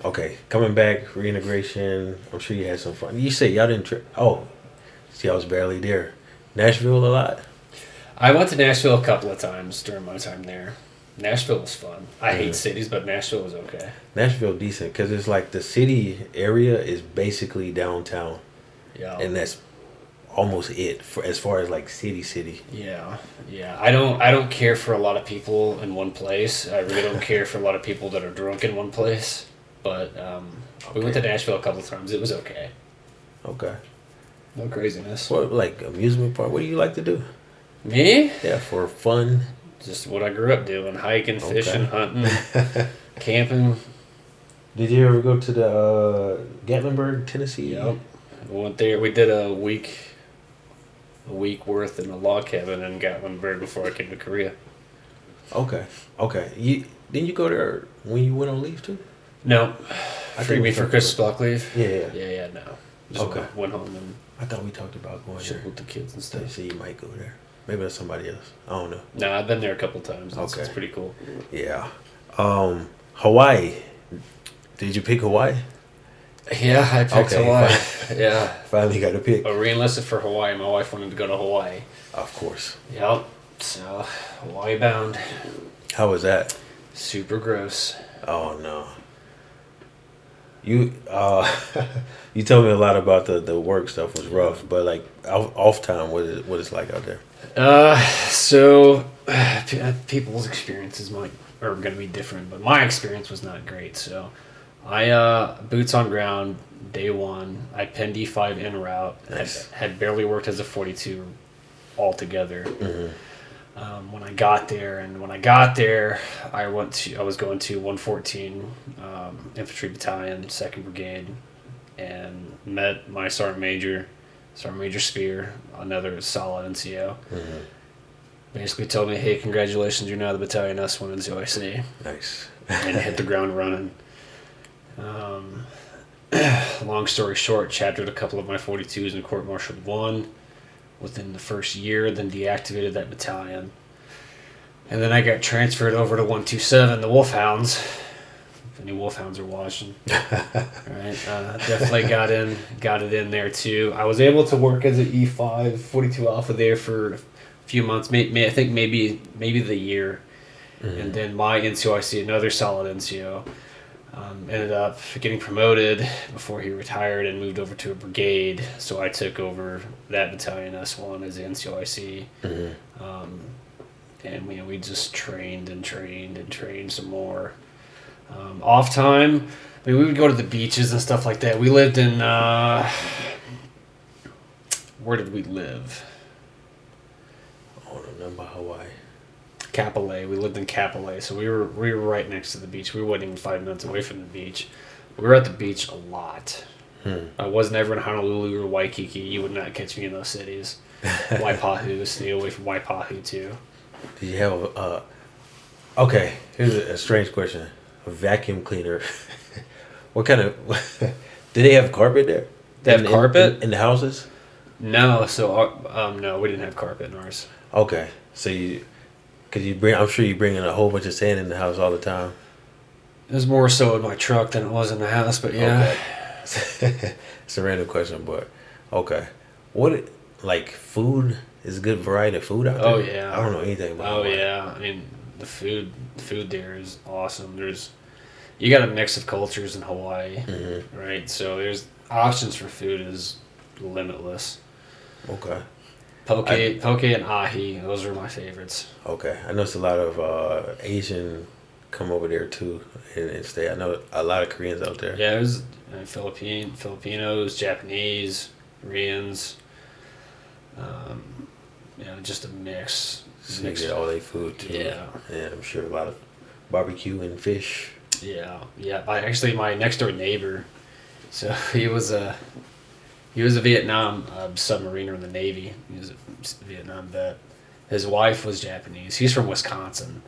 B: Okay, coming back, reintegration. I'm sure you had some fun. You said y'all didn't. See, I was barely there. Nashville a lot.
A: I went to Nashville a couple of times during my time there. Nashville was fun. I hate cities, but Nashville was okay.
B: Nashville decent because it's like the city area is basically downtown,
A: Yeah.
B: and that's almost it for as far as like city.
A: Yeah, yeah. I don't care for a lot of people in one place. I really don't care for a lot of people that are drunk in one place. But we went to Nashville a couple of times. It was okay.
B: Okay.
A: No craziness.
B: What like amusement park? What do you like to do?
A: Me?
B: Yeah, for fun.
A: Just what I grew up doing: hiking, fishing, hunting, camping.
B: Did you ever go to the Gatlinburg, Tennessee?
A: Yep. We went there. We did a week worth in a log cabin in Gatlinburg before I came to Korea.
B: Okay. Didn't you go there when you went on leave too?
A: No,
B: I
A: free
B: think
A: me
B: we
A: for
B: talked
A: Christmas block leave.
B: Yeah.
A: Yeah, no. Just
B: Okay.
A: went home and
B: I thought we talked about going
A: chilled
B: there.
A: with the kids and
B: So
A: stuff.
B: you might go there. Maybe that's somebody else. I don't know.
A: No, I've been there a couple times. It's
B: Okay.
A: pretty cool.
B: Yeah. Hawaii. Did you pick Hawaii?
A: Yeah, I picked
B: Okay,
A: Hawaii. Yeah.
B: Finally got to pick.
A: I re-enlisted for Hawaii. My wife wanted to go to Hawaii.
B: Of course.
A: Yep. So, Hawaii bound.
B: How was that?
A: Super gross.
B: Oh no. You you told me a lot about the work stuff was rough, but like off time, what it's like out there?
A: So people's experiences are going to be different, but my experience was not great. So, I boots on ground day one. I pinned E5 en route.
B: Nice.
A: Had barely worked as a 42 altogether. when I got there. And when I got there, I was going to 114 Infantry Battalion, 2nd Brigade, and met my Sergeant Major Spear, another solid NCO.
B: Mm-hmm.
A: Basically told me, hey, congratulations, you're now the Battalion S1 NCOIC.
B: Nice.
A: And hit the ground running. Long story short, chaptered a couple of my 42s and court-martialed one within the first year, then deactivated that battalion. And then I got transferred over to 127, the Wolfhounds. If any Wolfhounds are watching. Right? Definitely got it in there too. I was able to work as an E5, 42 Alpha there for a few months, I think maybe the year. Mm-hmm. And then my NCOIC, another solid NCO, ended up getting promoted before he retired and moved over to a brigade. So I took over that battalion S1 as the NCOIC. Mm-hmm. And we just trained some more. Off time, we would go to the beaches and stuff like that. We lived in where did we live?
B: I don't remember Hawaii.
A: Kapolei. We lived in Kapolei, so we were right next to the beach. We weren't even 5 minutes away from the beach. We were at the beach a lot. I was never in Honolulu or Waikiki. You would not catch me in those cities. Waipahu, stay away from Waipahu too.
B: Did you have okay, here's a strange question. A vacuum cleaner. What kind of did they have carpet there?
A: They have carpet
B: in the houses?
A: No, so no, we didn't have carpet in ours.
B: Okay. So I'm sure you bring in a whole bunch of sand in the house all the time.
A: It was more so in my truck than it was in the house, but yeah.
B: Okay. It's a random question, but okay. Like food is a good variety of food out there?
A: Oh yeah.
B: I don't know anything about it.
A: Yeah. I mean, the food there is awesome. You got a mix of cultures in Hawaii, mm-hmm. right? So there's options for food is limitless.
B: Okay.
A: Poke and ahi, those are my favorites.
B: Okay, I noticed a lot of Asian come over there too and stay. I know a lot of Koreans out there.
A: Yeah, there's Filipinos, Japanese, Koreans. Just a mix.
B: So you get all their food too.
A: Yeah.
B: And I'm sure a lot of barbecue and fish.
A: Yeah. My next door neighbor, so he was a Vietnam submariner in the Navy. He was a Vietnam vet. His wife was Japanese. He's from Wisconsin.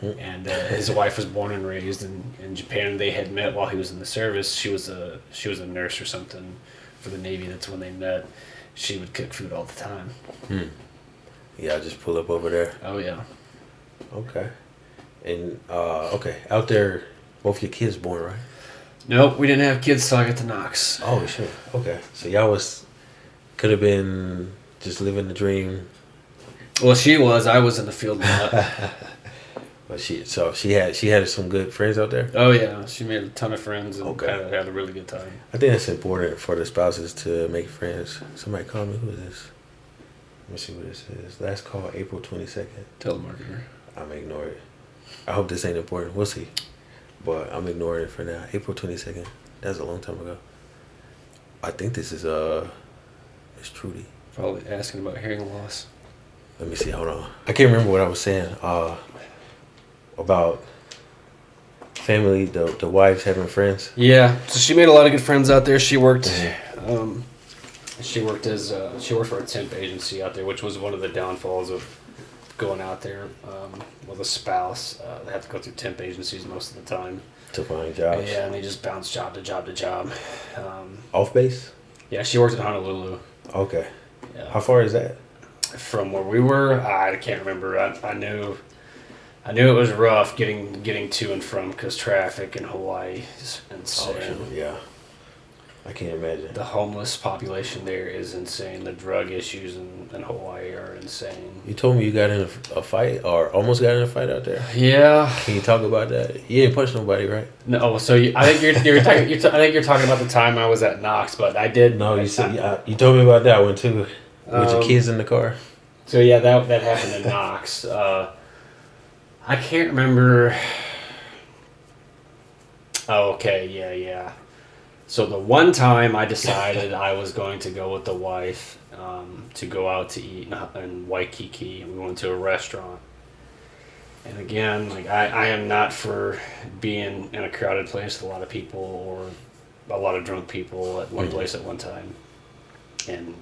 A: Mm-hmm. And his wife was born and raised in Japan. They had met while he was in the service. She was a nurse or something for the Navy. That's when they met. She would cook food all the time.
B: Yeah, I just pull up over there.
A: Oh, yeah.
B: Okay. And, out there, both your kids born, right?
A: Nope, we didn't have kids till I got to Knox.
B: Oh, shit. Okay. So y'all could have been just living the dream.
A: Well, I was in the field a lot.
B: But she had some good friends out there?
A: Oh, yeah. She made a ton of friends and had a really good time.
B: I think it's important for the spouses to make friends. Somebody call me. Who is this? Let me see what this is. Last call, April 22nd.
A: Telemarketer.
B: I'm gonna ignore it. I hope this ain't important. We'll see. But I'm ignoring it for now. April 22nd. That was a long time ago. I think this is Miss Trudy.
A: Probably asking about hearing loss.
B: Let me see. Hold on. I can't remember what I was saying. About family, the wives having friends.
A: Yeah. So she made a lot of good friends out there. She worked. She worked for a temp agency out there, which was one of the downfalls of going out there with a spouse. They have to go through temp agencies most of the time
B: to find jobs.
A: Yeah, and they just bounce job to job to job.
B: Off base?
A: Yeah, she worked in Honolulu.
B: Okay.
A: Yeah.
B: How far is that?
A: From where we were, I can't remember. I knew it was rough getting to and from because traffic in Hawaii is insane.
B: Oh, yeah. I can't imagine.
A: The homeless population there is insane. The drug issues in Hawaii are insane.
B: You told me you got in a fight or almost got in a fight out there.
A: Yeah.
B: Can you talk about that? You didn't punch nobody, right?
A: No. So I think you're talking about the time I was at Knox, but I did.
B: No, you said you told me about that one too. With your kids in the car.
A: So yeah, that happened in Knox. I can't remember. Oh, okay. Yeah. So the one time I decided I was going to go with the wife to go out to eat in Waikiki, we went to a restaurant. And again, like I am not for being in a crowded place with a lot of people or a lot of drunk people at one place at one time. And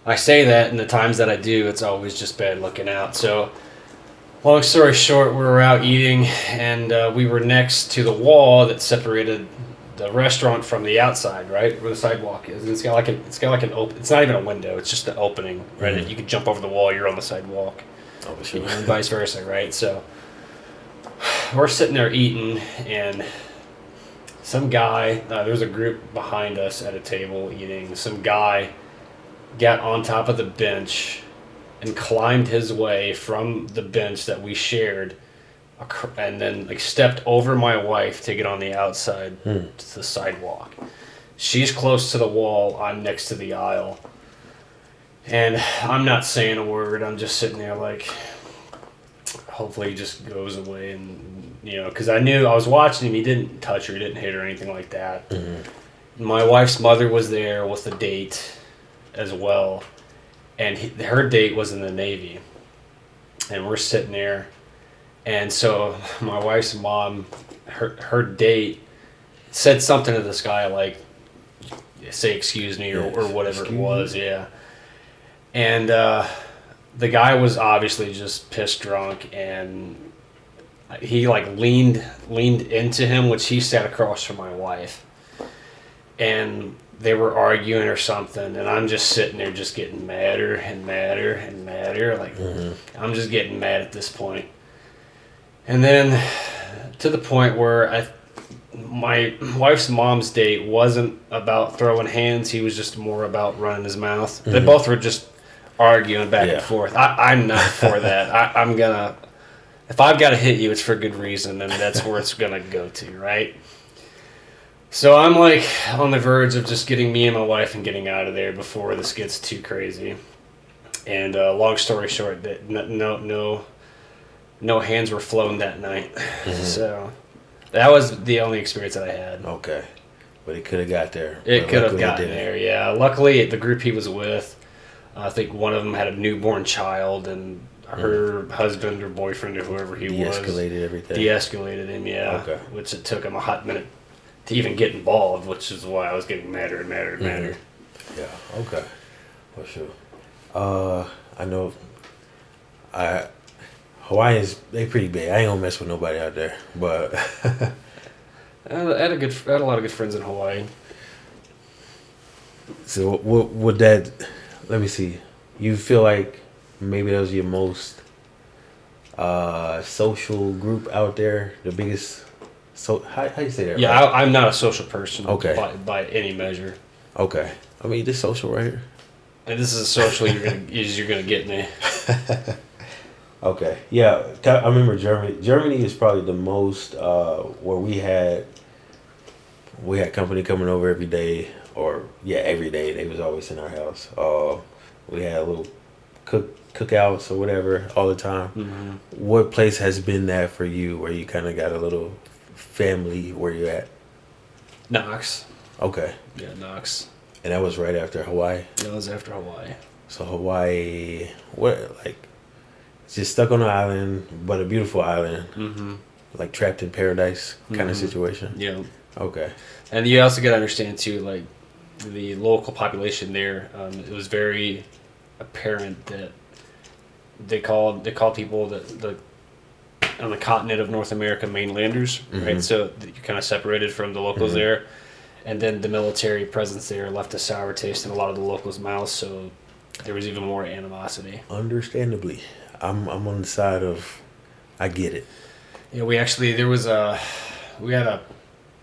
A: I say that, and the times that I do, it's always just bad looking out. So, long story short, we were out eating, and we were next to the wall that separated the restaurant from the outside, right where the sidewalk is. And it's got like an open. It's not even a window. It's just an opening, right?
B: Mm-hmm.
A: You can jump over the wall. You're on the sidewalk.
B: Oh, sure.
A: And vice versa, right? So we're sitting there eating, and some guy, there's a group behind us at a table eating. Some guy got on top of the bench and climbed his way from the bench that we shared, and then like stepped over my wife to get on the outside to the sidewalk. She's close to the wall. I'm next to the aisle. And I'm not saying a word. I'm just sitting there like, hopefully he just goes away. And, because I knew I was watching him. He didn't touch her. He didn't hit her or anything like that. Mm-hmm. My wife's mother was there with the date as well. And her date was in the Navy. And we're sitting there. And so my wife's mom, her date said something to this guy like, say excuse me or whatever it was. Yeah. And the guy was obviously just pissed drunk, and he like leaned into him, which he sat across from my wife, and they were arguing or something, and I'm just sitting there just getting madder and madder and madder. Like I'm just getting mad at this point. And then to the point where my wife's mom's date wasn't about throwing hands. He was just more about running his mouth. They both were just arguing back and forth. I'm not for that. I'm gonna, if I've got to hit you, it's for good reason, and that's where it's gonna go to, right? So I'm like on the verge of just getting me and my wife and getting out of there before this gets too crazy. And long story short, that no hands were flown that night. So that was the only experience that I had.
B: Okay, but it could have got there.
A: It could have gotten there. Yeah, luckily the group he was with, I think one of them had a newborn child, and her husband or boyfriend or whoever he was de-escalated him. Yeah, okay. Which it took him a hot minute to even get involved, which is why I was getting madder and madder and madder.
B: Yeah. Okay. For sure. I know. Hawaiians, they pretty bad. I ain't gonna mess with nobody out there, but
A: I had a lot of good friends in Hawaii.
B: So what would that? Let me see. You feel like maybe that was your most social group out there, the biggest. So how you say that?
A: Yeah, right? I'm not a social person.
B: Okay.
A: By any measure.
B: Okay. I mean, this social right here.
A: And this is a social you're gonna get me.
B: Okay. Yeah, I remember Germany. Germany is probably the most where we had company coming over every day. Every day they was always in our house. We had little cookouts or whatever all the time. Mm-hmm. What place has been that for you, where you kind of got a little family where you're at?
A: Knox.
B: Okay.
A: Yeah, Knox.
B: And that was right after Hawaii.
A: That was after Hawaii.
B: So Hawaii, just stuck on an island, but a beautiful island. Mm-hmm. Like trapped in paradise kind of situation. Yeah. Okay.
A: And you also got to understand too, like the local population there. It was very apparent that they called people the on the continent of North America mainlanders, right? So you're kind of separated from the locals there, and then the military presence there left a sour taste in a lot of the locals' mouths. So there was even more animosity.
B: Understandably, I'm on the side of, I get it.
A: Yeah, we had a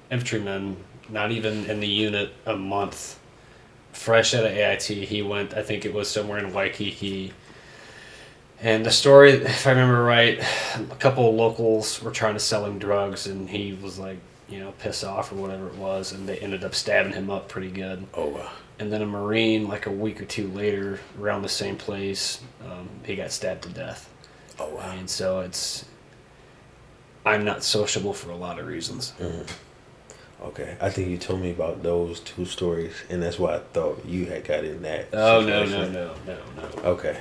A: infantryman, not even in the unit a month, fresh out of AIT. He went, I think it was somewhere in Waikiki. And the story, if I remember right, a couple of locals were trying to sell him drugs, and he was like, piss off or whatever it was, and they ended up stabbing him up pretty good. Oh, wow. And then a Marine, like a week or two later, around the same place, he got stabbed to death. Oh, wow. I mean, so I'm not sociable for a lot of reasons.
B: Okay, I think you told me about those two stories, and that's why I thought you had got in that.
A: Oh no
B: situation.
A: no.
B: Okay,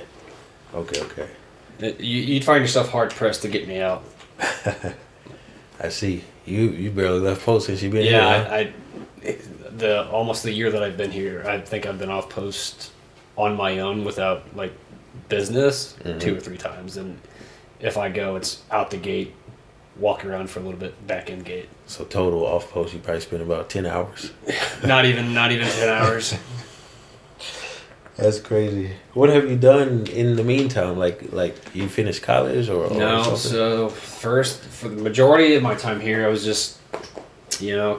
B: okay.
A: You'd find yourself hard pressed to get me out.
B: I see. You barely left post since you've been here.
A: Yeah,
B: Huh?
A: the almost the year that I've been here, I think I've been off post on my own without like business 2 or 3 times, and if I go, it's out the gate, walk around for a little bit, back in gate.
B: So total off post, you probably spent about 10 hours.
A: Not even 10 hours.
B: That's crazy. What have you done in the meantime? Like you finished college or
A: No,
B: something?
A: so first for the majority of my time here, I was just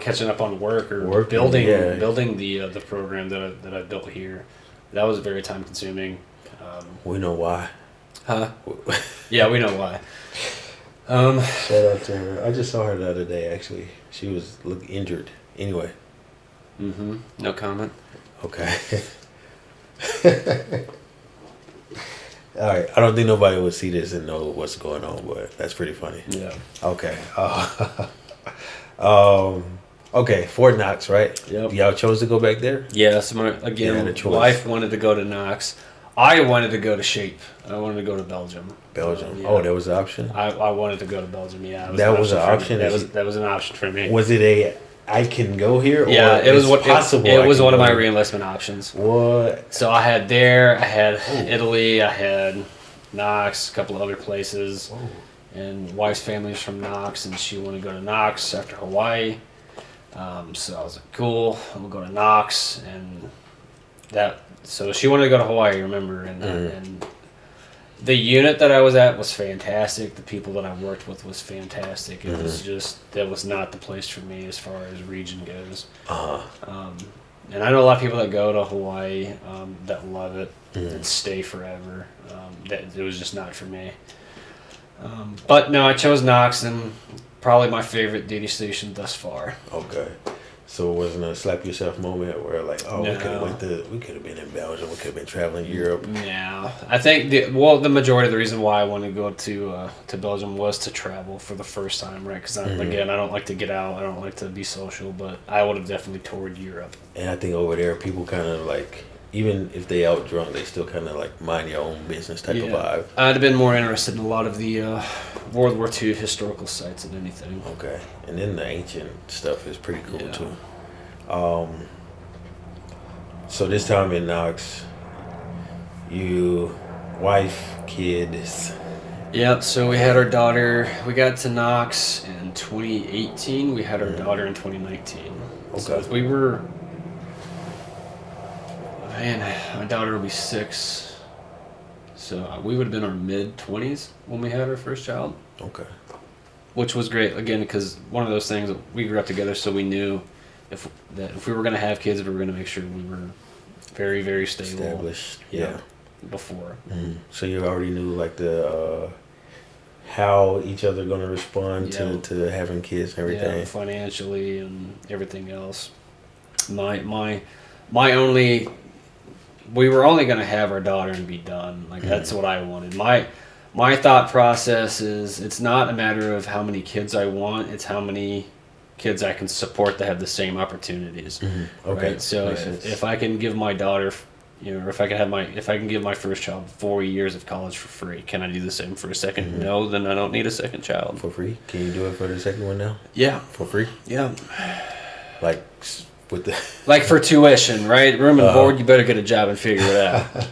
A: catching up on work or
B: Working,
A: building
B: yeah.
A: building the program that I built here. That was very time consuming.
B: We know why.
A: Huh? Yeah, we know why.
B: Shout out to her. I just saw her the other day. Actually, she was injured. Anyway,
A: No comment.
B: okay. All right. I don't think nobody would see this and know what's going on, but that's pretty funny.
A: Yeah.
B: Okay. Okay. Fort Knox, right?
A: Yep.
B: Y'all chose to go back there.
A: Yeah. So
B: You had a
A: my
B: choice.
A: wife wanted to go to Knox. I wanted to go to Shape. I wanted to go to Belgium.
B: Belgium.
A: Yeah.
B: Oh, that was the option.
A: I wanted to go to Belgium. Yeah.
B: That was an option?
A: That was an option for me.
B: Was it I can go here? Or
A: Yeah, it was
B: it's possible.
A: It
B: I
A: was
B: can
A: one of
B: go
A: my
B: here?
A: reenlistment options.
B: What?
A: So I had Italy, I had Knox, a couple of other places, and wife's family's from Knox, and she wanted to go to Knox after Hawaii. So I was like, cool, I'm gonna go to Knox, and so she wanted to go to Hawaii, remember, and the unit that I was at was fantastic. The people that I worked with was fantastic. It was just that was not the place for me as far as region goes. And I know a lot of people that go to Hawaii that love it and stay forever. That it was just not for me. But no, I chose Knox, and probably my favorite duty station thus far.
B: Okay. So it wasn't a slap yourself moment where like, oh,
A: No.
B: we could have been in Belgium, we could have been traveling Europe.
A: Yeah, I think the majority of the reason why I wanted to go to Belgium was to travel for the first time, right? Because again, I don't like to get out, I don't like to be social, but I would have definitely toured Europe.
B: And I think over there, people kind of like, even if they out drunk, they still kind of like mind your own business type of vibe.
A: I'd have been more interested in a lot of the World War II historical sites than anything.
B: Okay. And then the ancient stuff is pretty cool
A: Yeah.
B: too. So this time in Knox, you, wife, kids.
A: Yep, so we had our daughter, we got to Knox in 2018, we had our daughter in 2019. So
B: Okay.
A: we were, man, my daughter will be 6, so we would have been our mid-20s when we had our first child,
B: Okay.
A: which was great, again, because one of those things, we grew up together, so we knew if we were going to have kids, we were going to make sure we were very, very stable.
B: Established. Yeah.
A: Before.
B: So you already knew like the how each other gonna respond
A: Yeah.
B: to having kids and everything.
A: Yeah, financially and everything else. My only, we were only gonna have our daughter and be done. Like that's what I wanted. My thought process is it's not a matter of how many kids I want. It's how many kids I can support that have the same opportunities.
B: Okay.
A: Right? So
B: Makes sense.
A: if I can give my daughter, or if I can give my first child 4 years of college for free, can I do the same for a 2nd? No, then I don't need a second child.
B: For free? Can you do it for the second one now?
A: Yeah,
B: For free?
A: yeah.
B: Like with the
A: Like for tuition, right? Room and board, you better get a job and figure it out.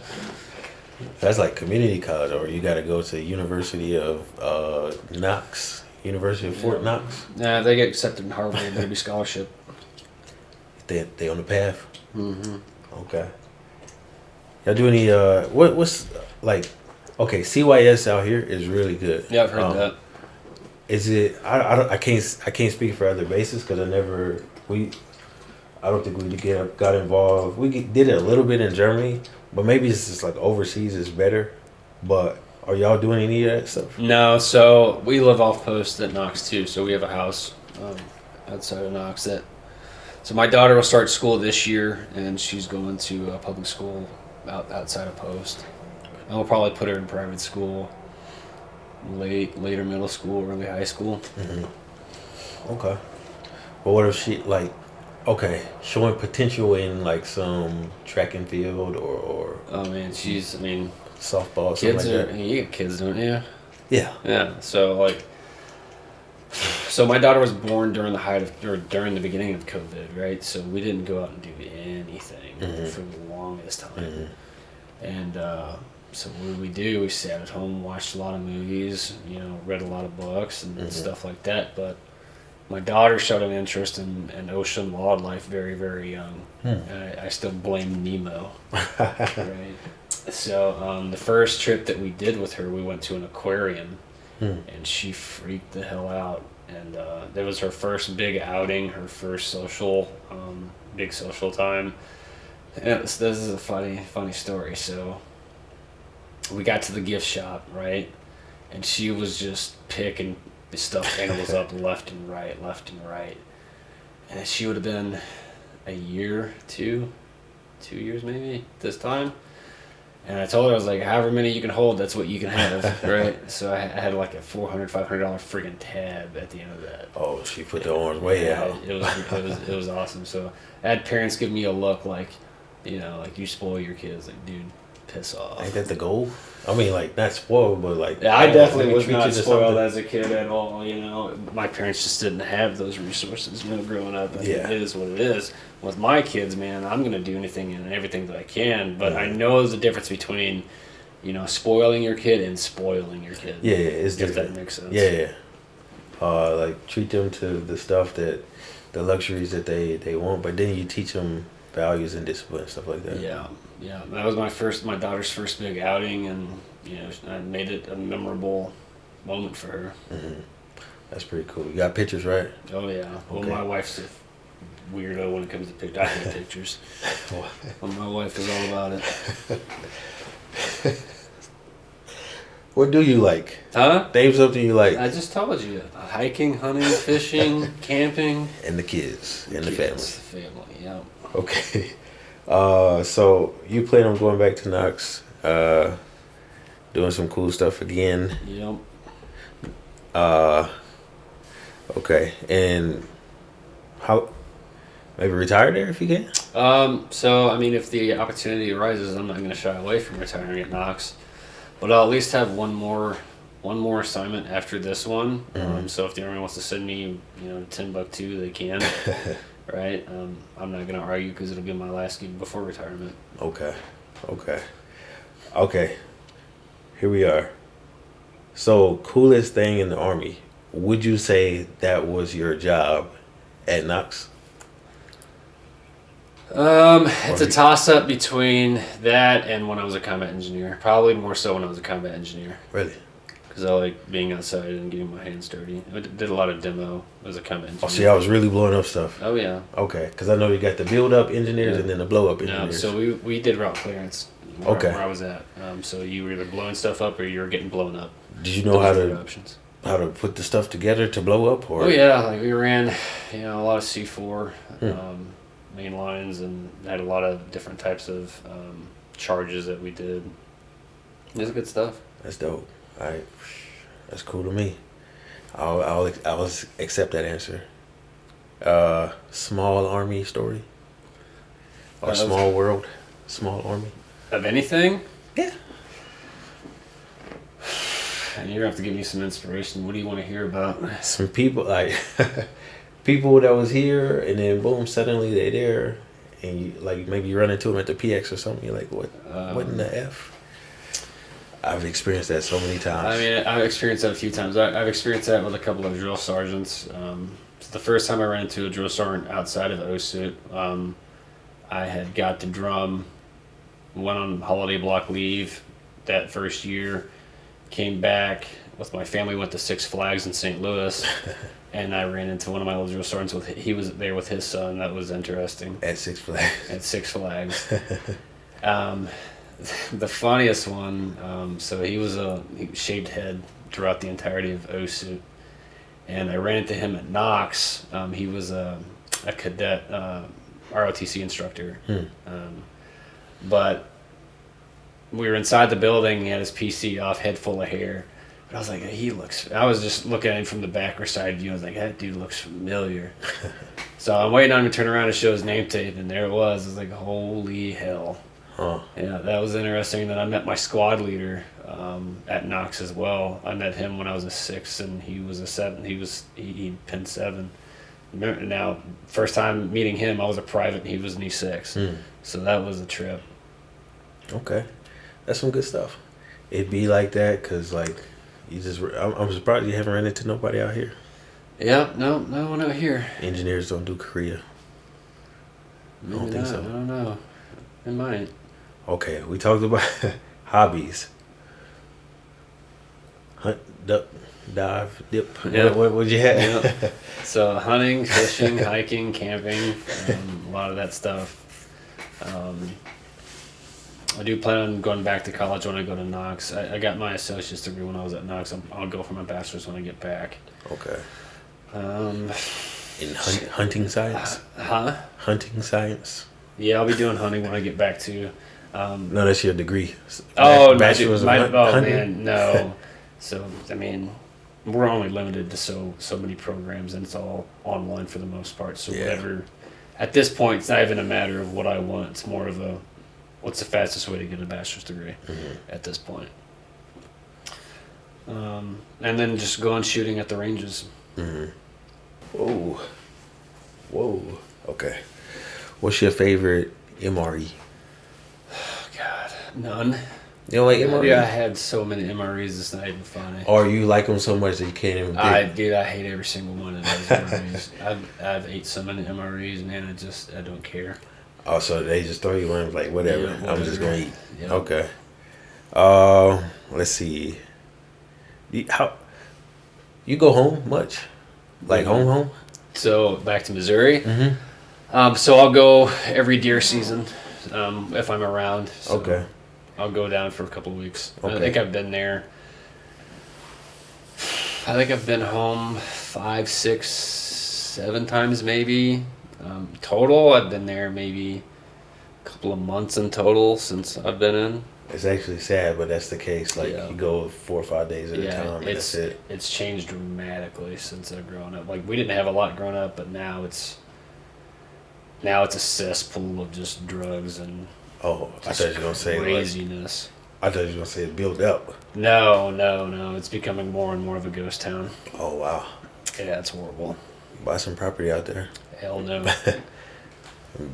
B: that's like community college, or you got to go to University of Knox, University of Fort Knox.
A: Nah, they get accepted in Harvard, maybe scholarship.
B: They on the path. Okay. Y'all do any what's like? Okay, CYS out here is really good.
A: Yeah, I've heard that.
B: Is it? I can't speak for other bases because I don't think we got involved. Did it a little bit in Germany, but maybe it's just like overseas is better. But are y'all doing any of that stuff?
A: No, so we live off post at Knox too. So we have a house outside of Knox. So my daughter will start school this year, and she's going to public school outside of post. And we'll probably put her in private school, later middle school, early high school.
B: Okay. But what if she like, okay, showing potential in like some track and field or
A: Oh man, she's. I mean,
B: softball, something
A: kids
B: like
A: are.
B: that?
A: You get kids, don't you?
B: Yeah.
A: Yeah. So like, so my daughter was born during the height of, or during the beginning of COVID, right? So we didn't go out and do anything for the longest time. And so what did we do? We sat at home, watched a lot of movies, read a lot of books and stuff like that. But my daughter showed an interest in ocean wildlife very, very young. And I still blame Nemo. Right. So the first trip that we did with her, we went to an aquarium, and she freaked the hell out. And that was her first big outing, her first big social time. And this is a funny story. So we got to the gift shop, right? And she was just picking stuffed animals up left and right. And she would have been a year, 2 years maybe this time. And I told her, I was like, however many you can hold, that's what you can have, right? So I had like a $400, $500 friggin' tab at the end of that.
B: Oh, she put the arms way out.
A: It was awesome. So I had parents give me a look like, like you spoil your kids, like dude, piss off.
B: Ain't that the goal? I mean, like not spoiled, but like
A: yeah, I definitely was
B: treat
A: not
B: you to
A: spoiled
B: something.
A: as a kid at all. My parents just didn't have those resources. Growing up, and
B: Yeah.
A: it is what it is. With my kids, man, I'm gonna do anything and everything that I can, but I know there's a difference between, spoiling your kid and spoiling your kid.
B: Yeah, it's
A: if
B: different.
A: that makes sense.
B: Yeah. Like treat them to the stuff the luxuries that they want, but then you teach them values and discipline and stuff like that.
A: Yeah. That was my daughter's first big outing, and I made it a memorable moment for her.
B: That's pretty cool. You got pictures, right?
A: Oh yeah. Well,
B: Okay.
A: my wife's a weirdo when it comes to pictures. I hate pictures. Well, my wife is all about it.
B: What do you like?
A: Huh?
B: Name something you like.
A: I just told you. Hiking, hunting, fishing, camping.
B: And the kids and the
A: Kids,
B: family.
A: the family, yeah.
B: Okay. So you plan on going back to Knox, doing some cool stuff again.
A: Yep.
B: Okay. And how maybe retire there if you can?
A: So I mean, if the opportunity arises, I'm not going to shy away from retiring at Knox, but I'll at least have one more assignment after this one. So if the Army wants to send me, to Timbuktu, they can. Right. I'm not going to argue because it'll be my last gig before retirement.
B: Okay. Here we are. So, coolest thing in the Army. Would you say that was your job at Knox?
A: It's a toss-up between that and when I was a combat engineer. Probably more so when I was a combat engineer.
B: Really?
A: Because I like being outside and getting my hands dirty. I did a lot of demo as a combat engineer.
B: Oh, see, I was really blowing up stuff.
A: Oh, yeah.
B: Okay, because I know you got the build-up engineers and then the blow-up
A: No,
B: engineers.
A: so we did route clearance where I was at. So you were either blowing stuff up or you were getting blown up.
B: Did you know how
A: Those were the
B: to
A: options.
B: put the stuff together to blow up? Or
A: Oh, yeah. Like we ran, a lot of C4 main lines and had a lot of different types of charges that we did. It was good stuff.
B: That's dope. All right, that's cool to me. I'll accept that answer. Small army story or small world, small army.
A: Of anything?
B: Yeah.
A: And you're gonna have to give me some inspiration. What do you want to hear about?
B: Some people like people that was here, and then boom, suddenly they're there, and you like maybe you run into them at the PX or something. You're like, what in the F? I've experienced that so many times.
A: I mean, I've experienced that a few times. I've experienced that with a couple of drill sergeants. So the first time I ran into a drill sergeant outside of OSUT, I had got to drum, went on holiday block leave that first year, came back with my family, went to Six Flags in St. Louis, and I ran into one of my old drill sergeants. He was there with his son. That was interesting.
B: At Six Flags.
A: At Six Flags. The funniest one, so he was he shaved head throughout the entirety of OSUT, and I ran into him at Knox. He was a cadet ROTC instructor, but we were inside the building. He had his PC off, head full of hair, But I was like, I was just looking at him from the back or side view. I was like, that dude looks familiar. So I'm waiting on him to turn around and show his name tape, and there it was. I was like, holy hell.
B: Huh.
A: Yeah, that was interesting. Then I met my squad leader at Knox as well. I met him when I was a 6, and he was a 7. He pinned 7. Now, first time meeting him, I was a private, and he was an E6. So that was a trip.
B: Okay. That's some good stuff. It'd be like that because, like, I'm surprised you haven't ran into nobody out here.
A: Yeah, no one out here.
B: Engineers don't do Korea.
A: Maybe
B: I don't think
A: not.
B: so.
A: I don't know. It might.
B: Okay, we talked about hobbies. Hunt, duck, dive, dip.
A: Yeah.
B: What you have?
A: Yeah. So hunting, fishing, hiking, camping, a lot of that stuff. I do plan on going back to college when I go to Knox. I got my associate's degree when I was at Knox. I'll go for my bachelor's when I get back.
B: Okay.
A: Um,
B: In hunting science? Hunting science?
A: Yeah, I'll be doing hunting when I get back too.
B: No, that's your degree.
A: Bachelor's
B: hunting?
A: Man, no. So, I mean, we're only limited to so many programs, and it's all online for the most part. So
B: Yeah.
A: whatever. At this point, it's not even a matter of what I want. It's more of what's the fastest way to get a bachelor's degree at this point. And then just going shooting at the ranges.
B: Whoa. Okay. What's your favorite MRE?
A: God, none.
B: You don't like MRE?
A: Yeah, I had so many MREs, it's not even funny.
B: Or you like them so much that you can't even pick?
A: I hate every single one of those MREs. I've ate so many MREs, man. I don't care.
B: Oh, so they just throw you in like whatever.
A: Yeah,
B: I'm just gonna eat.
A: Yeah.
B: Okay. Let's see. You go home much? Like home?
A: So back to Missouri.
B: Mm-hmm.
A: So I'll go every deer season if I'm around. So
B: Okay.
A: I'll go down for a couple of weeks.
B: Okay.
A: I think I've been there. I think I've been home 5, 6, 7 times maybe. Total, I've been there maybe a couple of months in total since I've been in.
B: It's actually sad, but that's the case. Like
A: Yeah.
B: you go 4 or 5 days at a time, and that's it.
A: It's changed dramatically since I've grown up. Like we didn't have a lot growing up, but now it's a cesspool of just drugs and
B: Oh, I thought you were gonna say
A: craziness.
B: I thought you were gonna say it built up.
A: No. It's becoming more and more of a ghost town.
B: Oh wow.
A: Yeah, it's horrible.
B: Buy some property out there.
A: Hell no.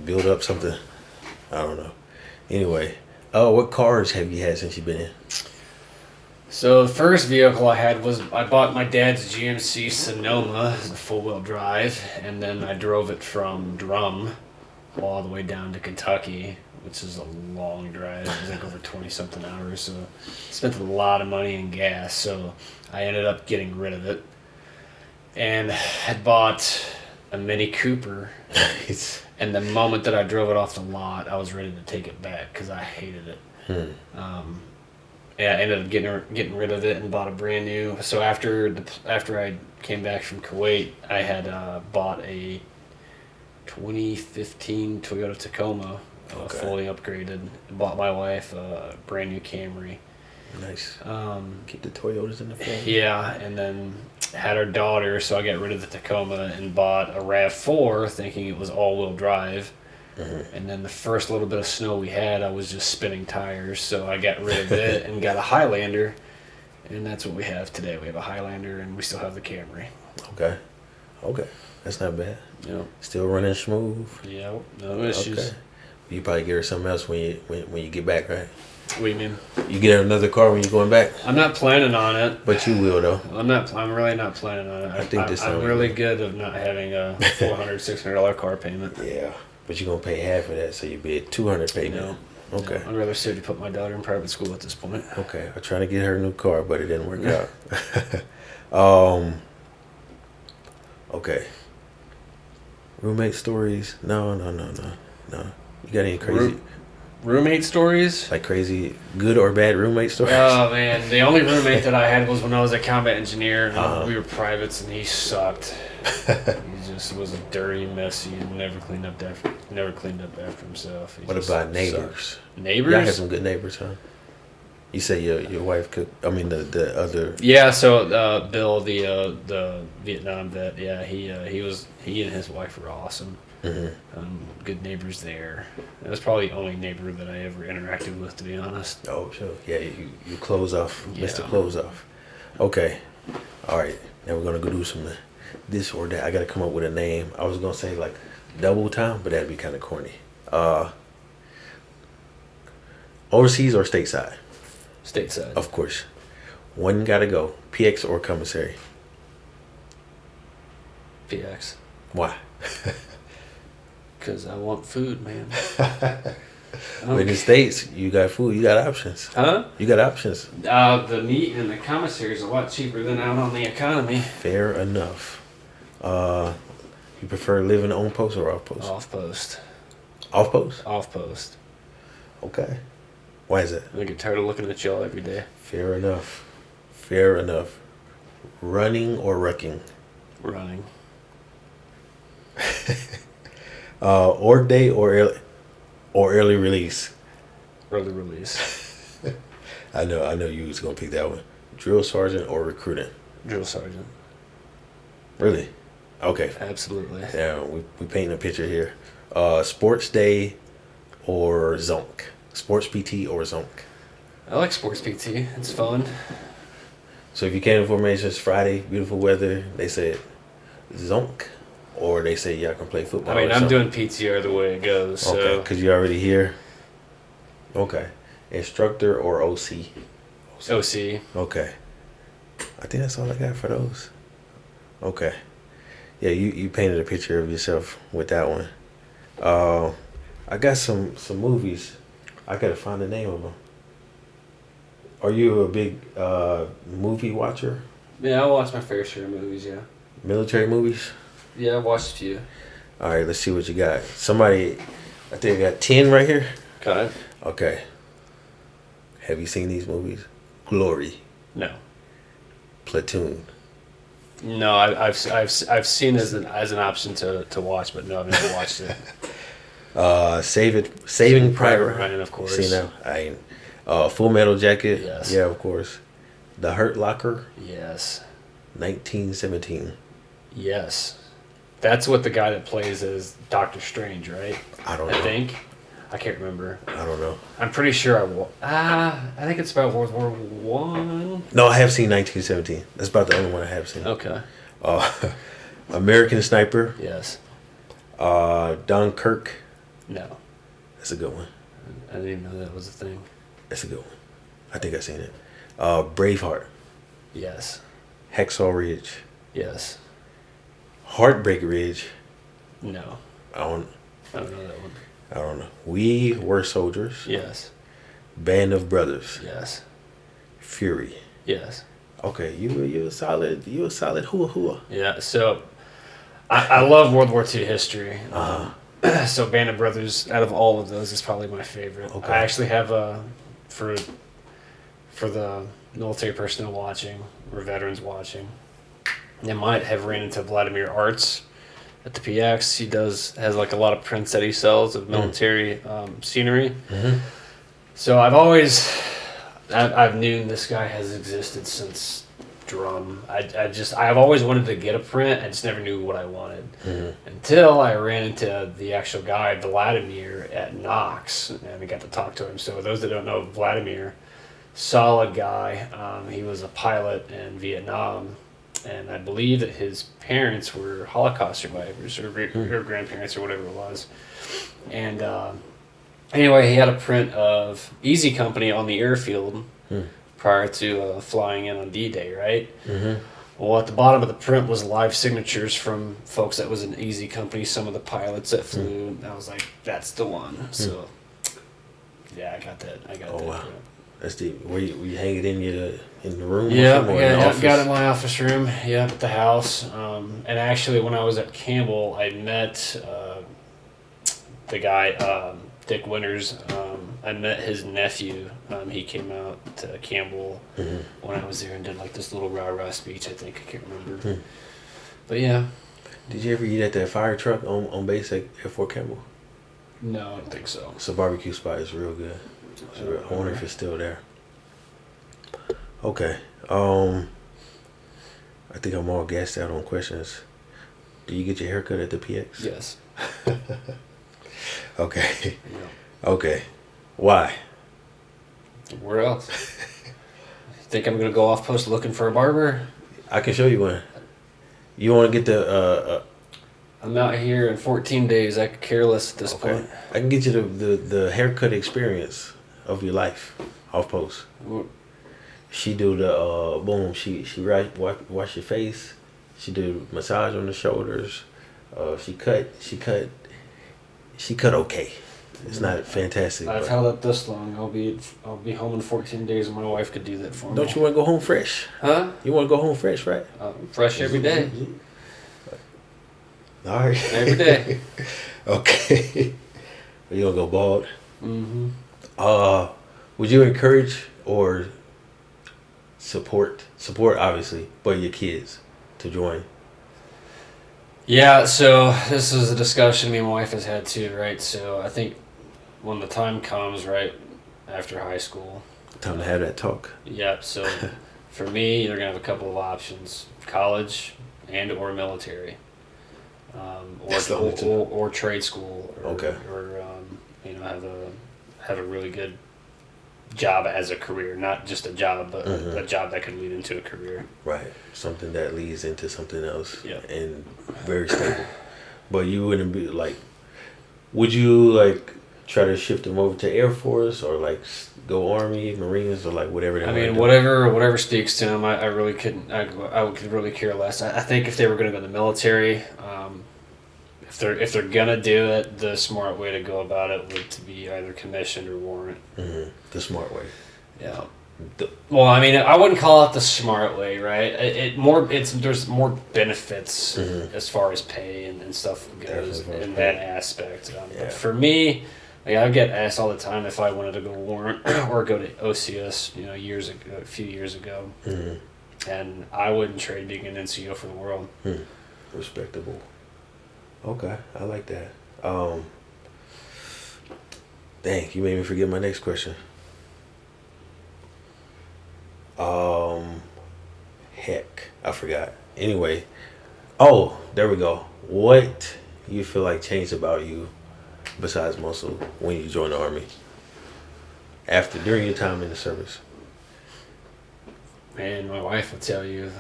B: Build up something. I don't know. Anyway, what cars have you had since you've been in?
A: So the first vehicle I had was I bought my dad's GMC Sonoma, the full-wheel drive, and then I drove it from Drum all the way down to Kentucky, which is a long drive. It was like over 20-something hours, so spent a lot of money in gas. So I ended up getting rid of it, and had bought a Mini Cooper. And the moment that I drove it off the lot, I was ready to take it back because I hated it. Yeah, I ended up getting rid of it and bought a brand new. So after I came back from Kuwait, I had bought a 2015 Toyota Tacoma, fully upgraded. Bought my wife a brand new Camry.
B: Nice. Keep the Toyotas in the family.
A: Yeah, and then had our daughter, so I got rid of the Tacoma and bought a RAV4, thinking it was all-wheel drive. And then the first little bit of snow we had, I was just spinning tires, so I got rid of it and got a Highlander, and that's what we have today. We have a Highlander, and we still have the Camry.
B: Okay, that's not bad.
A: Yep.
B: Still running smooth.
A: Yep. No issues.
B: Okay. You probably get her something else when you get back, right?
A: What do you mean?
B: You get her another car when you're going back,
A: I'm not planning on it.
B: but you will though.
A: I'm really not planning on it.
B: I think this
A: I'm
B: time-
A: really good of not having a $400, $600 car payment.
B: Yeah, but you're gonna pay half of that, so you'll be at $200 payment.
A: No.
B: Okay.
A: No, I'd rather save to put my daughter in private school at this point.
B: Okay, I tried to get her a new car, but it didn't work out. Okay. Roommate stories? No. You got any crazy,
A: Roommate stories?
B: like crazy, good or bad roommate stories?
A: Oh man, the only roommate that I had was when I was a combat engineer.
B: Uh-huh.
A: We were privates, and he sucked. He just was a dirty, messy, and never cleaned up after himself. He
B: What
A: just
B: about
A: sucked.
B: neighbors?
A: Neighbors?
B: Y'all had some good neighbors, huh? You say your wife could. I mean the other.
A: Yeah, so Bill, the Vietnam vet, yeah, he and his wife were awesome.
B: Hmm.
A: Good neighbors there. That was probably the only neighbor that I ever interacted with, to be honest.
B: Oh, sure. Yeah, you close off, Mr.
A: Yeah.
B: Close off. Okay. All right. Now we're gonna go do some this or that. I gotta come up with a name. I was gonna say like double time, but that'd be kind of corny. Overseas or stateside?
A: Stateside.
B: Of course. One gotta go. PX or commissary?
A: PX.
B: Why?
A: Because I want food, man.
B: In the States, you got food. You got options.
A: Huh?
B: You got options.
A: The meat in the commissary is a lot cheaper than out on the economy.
B: Fair enough. You prefer living on post or off post?
A: Off post.
B: Off post?
A: Off post.
B: Okay. Why is that?
A: I get tired of looking at y'all every day.
B: Fair enough. Fair enough. Running or wrecking?
A: Running.
B: Org day or early release?
A: Early release.
B: I know you was gonna pick that one. Drill sergeant or recruiting?
A: Drill sergeant.
B: Really? Okay.
A: Absolutely.
B: Yeah, we painting a picture here. Sports day or zonk? Sports PT or zonk?
A: I like sports PT. It's fun.
B: So if you came to formation, it's Friday, beautiful weather. They said zonk, or they say y'all can play football.
A: I mean,
B: or
A: I'm
B: something.
A: doing PTR the way it goes. So
B: Okay, because you're already here. Okay. Instructor or OC?
A: OC.
B: Okay. I think that's all I got for those. Okay. Yeah, you painted a picture of yourself with that one. I got some movies. I gotta find the name of them. Are you a big movie watcher?
A: Yeah, I watch my fair share of movies. Yeah.
B: Military movies?
A: Yeah, I watched a few.
B: All right, let's see what you got. Somebody, I think I got 10 right here.
A: Okay.
B: Okay. Have you seen these movies? Glory,
A: No.
B: Platoon.
A: No, I've seen as an option to watch, but no, I've never watched it.
B: Saving Private
A: Ryan, of course.
B: See now, Full Metal Jacket.
A: Yes.
B: Yeah, of course. The Hurt Locker,
A: Yes.
B: 1917.
A: Yes. That's what the guy that plays as Doctor Strange, right?
B: I don't know.
A: I think. I can't remember.
B: I don't know.
A: I'm pretty sure I think it's about World War One.
B: No, I have seen 1917. That's about the only one I have seen.
A: Okay.
B: American Sniper.
A: Yes.
B: Dunkirk.
A: No.
B: That's a good one.
A: I didn't even know that was a thing.
B: That's a good one. I think I've seen it. Braveheart.
A: Yes.
B: Hacksaw Ridge.
A: Yes.
B: Heartbreak Ridge.
A: No.
B: I don't
A: I don't know that one.
B: know. We Were Soldiers.
A: Yes.
B: Band of Brothers.
A: Yes.
B: Fury.
A: Yes.
B: Okay, you a solid hua.
A: Yeah. So I love World War II history.
B: Uh-huh.
A: So Band of Brothers, out of all of those, is probably my favorite.
B: Okay.
A: I actually have for the military personnel watching or veterans watching. They might have ran into Vladimir Arts at the PX. He has like a lot of prints that he sells of military scenery.
B: Mm-hmm.
A: So I've known this guy has existed since Drum. I've always wanted to get a print. I just never knew what I wanted until I ran into the actual guy, Vladimir, at Knox, and I got to talk to him. So those that don't know Vladimir, solid guy. He was a pilot in Vietnam, and I believe that his parents were Holocaust survivors or grandparents or whatever it was. And anyway, he had a print of Easy Company on the airfield prior to flying in on D-Day, right?
B: Mm-hmm.
A: Well, at the bottom of the print was live signatures from folks that was in Easy Company, some of the pilots that flew. And I was like, that's the one. So, yeah, I got that.
B: Oh,
A: that
B: wow.
A: print.
B: That's the where you hang it in the room.
A: Yeah,
B: or something, or in the office?
A: got it in my office room. Yeah, at the house. And actually, when I was at Campbell, I met the guy, Dick Winters. I met his nephew. He came out to Campbell when I was there and did like this little rah-rah speech, I think. I can't remember. But yeah.
B: Did you ever eat at that fire truck on base at Fort Campbell?
A: No, I don't think so.
B: It's a barbecue spot. It's real good. I wonder if it's still there. Okay. I think I'm all gassed out on questions. Do you get your haircut at the PX?
A: Yes.
B: Okay.
A: Yeah.
B: Okay. Why?
A: Where else? Think I'm gonna go off post looking for a barber?
B: I can show you one. You want to get the
A: I'm out here in 14 days. I could care less at this
B: okay.
A: point.
B: I can get you the haircut experience of your life off post. She do the boom. She wash your face. She do massage on the shoulders. She cut okay. It's not fantastic.
A: I've
B: but
A: held up this long. I'll be home in 14 days, and my wife could do that for me.
B: don't you want to go home fresh?
A: Huh?
B: You want to go home fresh, right?
A: Fresh every day.
B: All right.
A: Every day.
B: Okay. You gonna go bald?
A: Mm-hmm.
B: Would you encourage or support obviously, but your kids to join?
A: Yeah, so this is a discussion me and my wife has had too, right? So I think when the time comes, right, after high school.
B: Time to have that talk.
A: Yeah, so for me, they're going to have a couple of options. College and or military.
B: That's the only two.
A: Or trade school. Or,
B: Okay.
A: Or, have a really good job as a career. Not just a job, but
B: Mhm.
A: a job that could lead into a career.
B: Right. Something that leads into something else.
A: Yeah.
B: And very stable. But you wouldn't be like, would you like try to shift them over to Air Force or like go Army, Marines, or like whatever they
A: I
B: wanna
A: mean,
B: do?
A: whatever speaks to them, I really couldn't. I could really care less. I think if they were going to go to the military, if they're gonna do it, the smart way to go about it would to be either commissioned or warrant.
B: Mhm. The smart way.
A: Yeah.
B: The-
A: Well, I mean, I wouldn't call it the smart way, right? There's more benefits
B: Mhm.
A: as far as pay and stuff goes
B: Definitely.
A: in that aspect.
B: Yeah.
A: But for me, like I get asked all the time if I wanted to go warrant or go to OCS, a few years ago,
B: Mhm.
A: and I wouldn't trade being an NCO for the world.
B: Respectable. Okay, I like that. Dang, you made me forget my next question. Heck, I forgot. Anyway, oh, there we go. What you feel like changed about you besides muscle when you joined the Army? During your time in the service?
A: And my wife would tell you.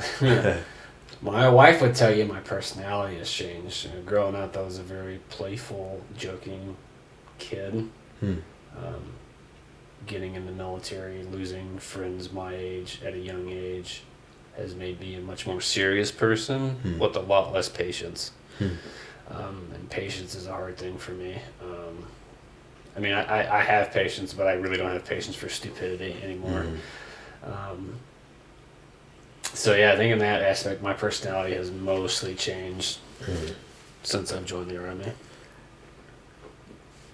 A: My wife would tell you my personality has changed. Growing up, I was a very playful, joking kid. Getting in the military, losing friends my age at a young age, has made me a much more serious person with a lot less patience. And patience is a hard thing for me. I mean, I have patience, but I really don't have patience for stupidity anymore. So yeah, I think in that aspect, my personality has mostly changed since I've joined the Army.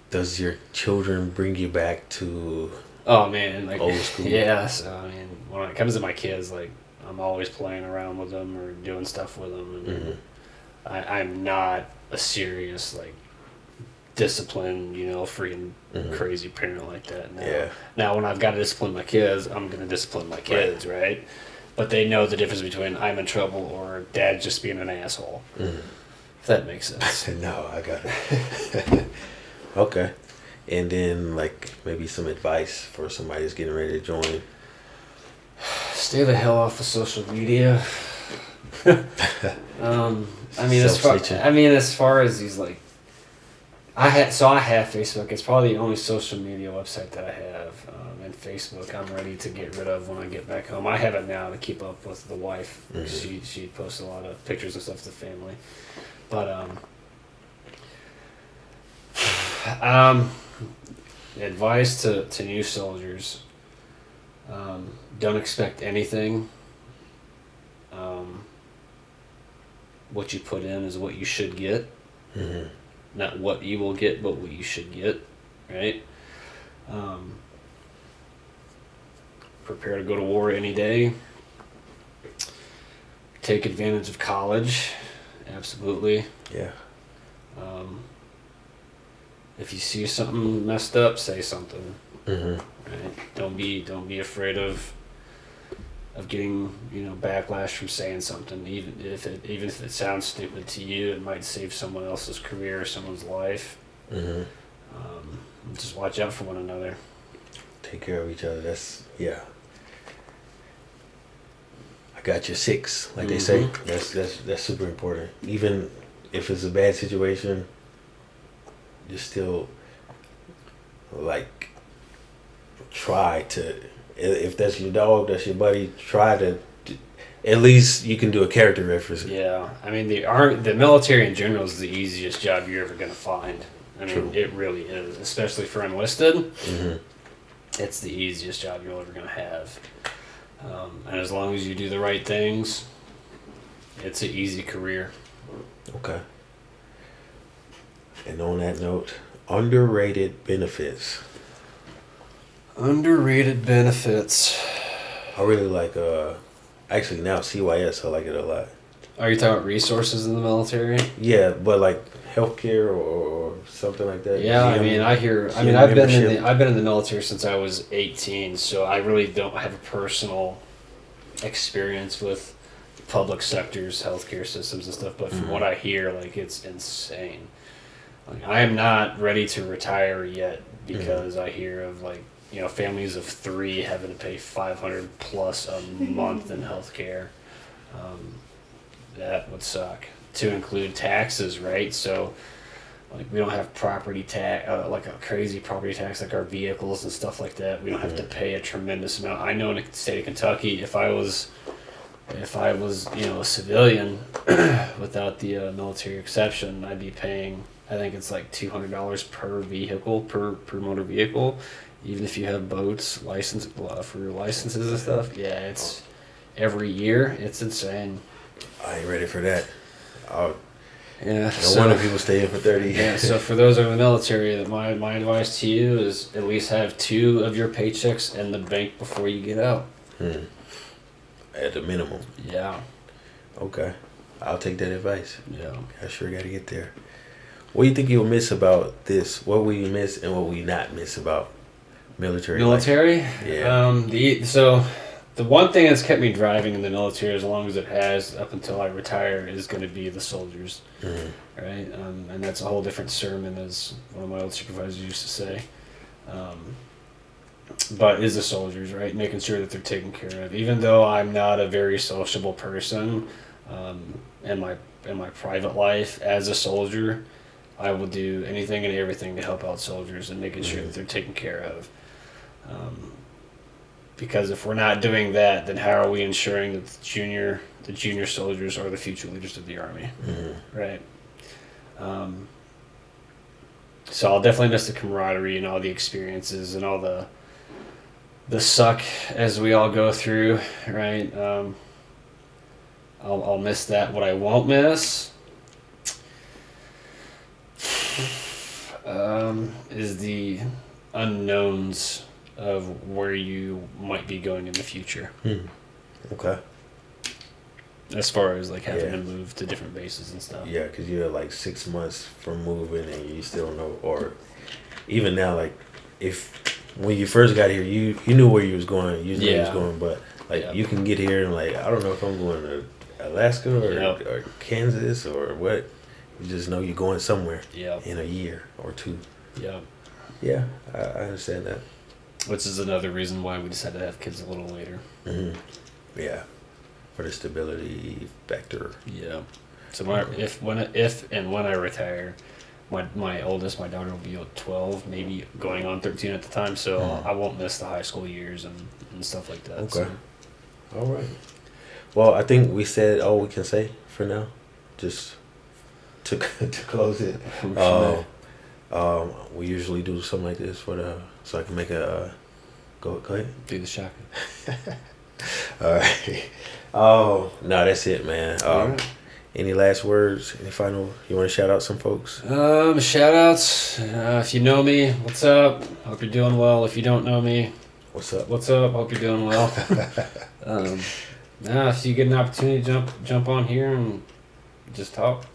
B: Does your children bring you back to
A: Oh man, like
B: old school?
A: yeah. So I mean, when it comes to my kids, like I'm always playing around with them or doing stuff with them, and I'm not a serious like disciplined, freaking crazy parent like that. Now,
B: Yeah.
A: Now, when I've got to discipline my kids, I'm gonna discipline my kids, right? But they know the difference between I'm in trouble or Dad just being an asshole. If that makes sense.
B: No, I got it. Okay. And then, like, maybe some advice for somebody that's getting ready to join.
A: Stay the hell off of social media. I mean, as far as these like, I have Facebook. It's probably the only social media website that I have. And Facebook, I'm ready to get rid of when I get back home. I have it now to keep up with the wife. She posts a lot of pictures and stuff to the family. But advice to new soldiers: don't expect anything. What you put in is what you should get. Not what you will get, but what you should get, right? Prepare to go to war any day. Take advantage of college, absolutely.
B: Yeah.
A: If you see something messed up, say something.
B: Mm-hmm.
A: Right? Don't be afraid of getting backlash from saying something, even if it sounds stupid to you, it might save someone else's career or someone's life.
B: Mm-hmm.
A: Just watch out for one another.
B: Take care of each other. That's yeah. I got your six, like they say. That's super important. Even if it's a bad situation, just still like try to. If that's your dog, that's your buddy. Try to. At least you can do a character reference.
A: Yeah, I mean the military in general is the easiest job you're ever gonna find. I mean,
B: True.
A: it really is, especially for enlisted.
B: Mm-hmm.
A: It's the easiest job you're ever gonna have, and as long as you do the right things, it's an easy career.
B: Okay. And on that note, underrated benefits.
A: Underrated benefits.
B: I really like actually now CYS, I like it a lot.
A: Are you talking about resources in the military?
B: Yeah, but like healthcare or something like that.
A: Yeah, I
B: Gym-
A: mean, I've
B: gym
A: been in
B: membership.
A: I've been in the military since I was 18, so I really don't have a personal experience with public sectors, healthcare systems and stuff. But from what I hear, like it's insane. Like I am not ready to retire yet because I hear of like families of 3 having to pay $500 plus a month in healthcare. That would suck. To include taxes, right? So, like we don't have property tax, like a crazy property tax, like our vehicles and stuff like that. We don't have to pay a tremendous amount. I know in the state of Kentucky, if I was a civilian without the military exception, I'd be paying. I think it's like $200 per vehicle, per motor vehicle, even if you have boats, license for your licenses and stuff. Yeah, it's every year. It's insane.
B: I ain't ready for that.
A: Yeah.
B: No wonder people stay in for 30 years.
A: Yeah, so for those in the military, that my advice to you is at least have 2 of your paychecks in the bank before you get out.
B: At the minimum.
A: Yeah.
B: Okay. I'll take that advice.
A: Yeah.
B: I sure got to get there. What do you think you'll miss about this? What will you miss and what will you not miss about military life?
A: Military?
B: Yeah.
A: So the one thing that's kept me driving in the military as long as it has up until I retire is going to be the soldiers. Right? And that's a whole different sermon, as one of my old supervisors used to say. But is the soldiers, right? Making sure that they're taken care of. Even though I'm not a very sociable person in my private life, as a soldier, I will do anything and everything to help out soldiers and making sure that they're taken care of. Because if we're not doing that, then how are we ensuring that the junior soldiers are the future leaders of the Army, right? So I'll definitely miss the camaraderie and all the experiences and all the suck as we all go through, right? I'll miss that. What I won't miss is the unknowns of where you might be going in the future.
B: Okay.
A: As far as like having
B: Yeah.
A: to move to different bases and stuff.
B: Yeah, because you're like 6 months from moving and you still don't know. Or even now, like when you first got here, you knew where you was going. You knew where you was
A: Yeah.
B: going. But like
A: Yeah.
B: you can get here and like, I don't know if I'm going to Alaska or Kansas or what. You just know you're going somewhere
A: Yeah.
B: in a year or 2.
A: Yeah.
B: Yeah, I understand that.
A: Which is another reason why we decided to have kids a little later.
B: Yeah, for the stability factor.
A: Yeah. So if and when I retire, my oldest, my daughter will be 12, maybe going on 13 at the time. So I won't miss the high school years and stuff like that.
B: Okay.
A: So.
B: All right. Well, I think we said all we can say for now. Just to close it. We usually do something like this so I can make a go ahead.
A: Do the shotgun.
B: All right. Oh no, that's it, man.
A: All right.
B: Any last words? Any final? You want to shout out some folks?
A: Shout outs. If you know me, what's up? Hope you're doing well. If you don't know me,
B: What's up?
A: what's up? Hope you're doing well. If you get an opportunity to jump on here and just talk.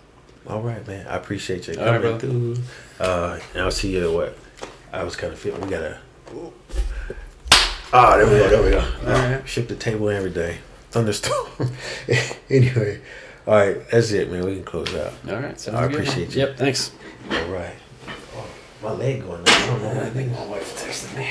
B: All right, man. I appreciate you
A: All right,
B: coming
A: bro.
B: through. And I'll see you at what? I was kind of feeling we gotta. Ah, there we go. There we go.
A: Alright.
B: Shook the table and everything. Thunderstorm. Anyway, all right. That's it, man. We can close out.
A: All right. Sounds
B: I
A: good.
B: appreciate you.
A: Yep. Thanks.
B: All right. Oh, my leg going. I don't know.
A: I think my wife texted me.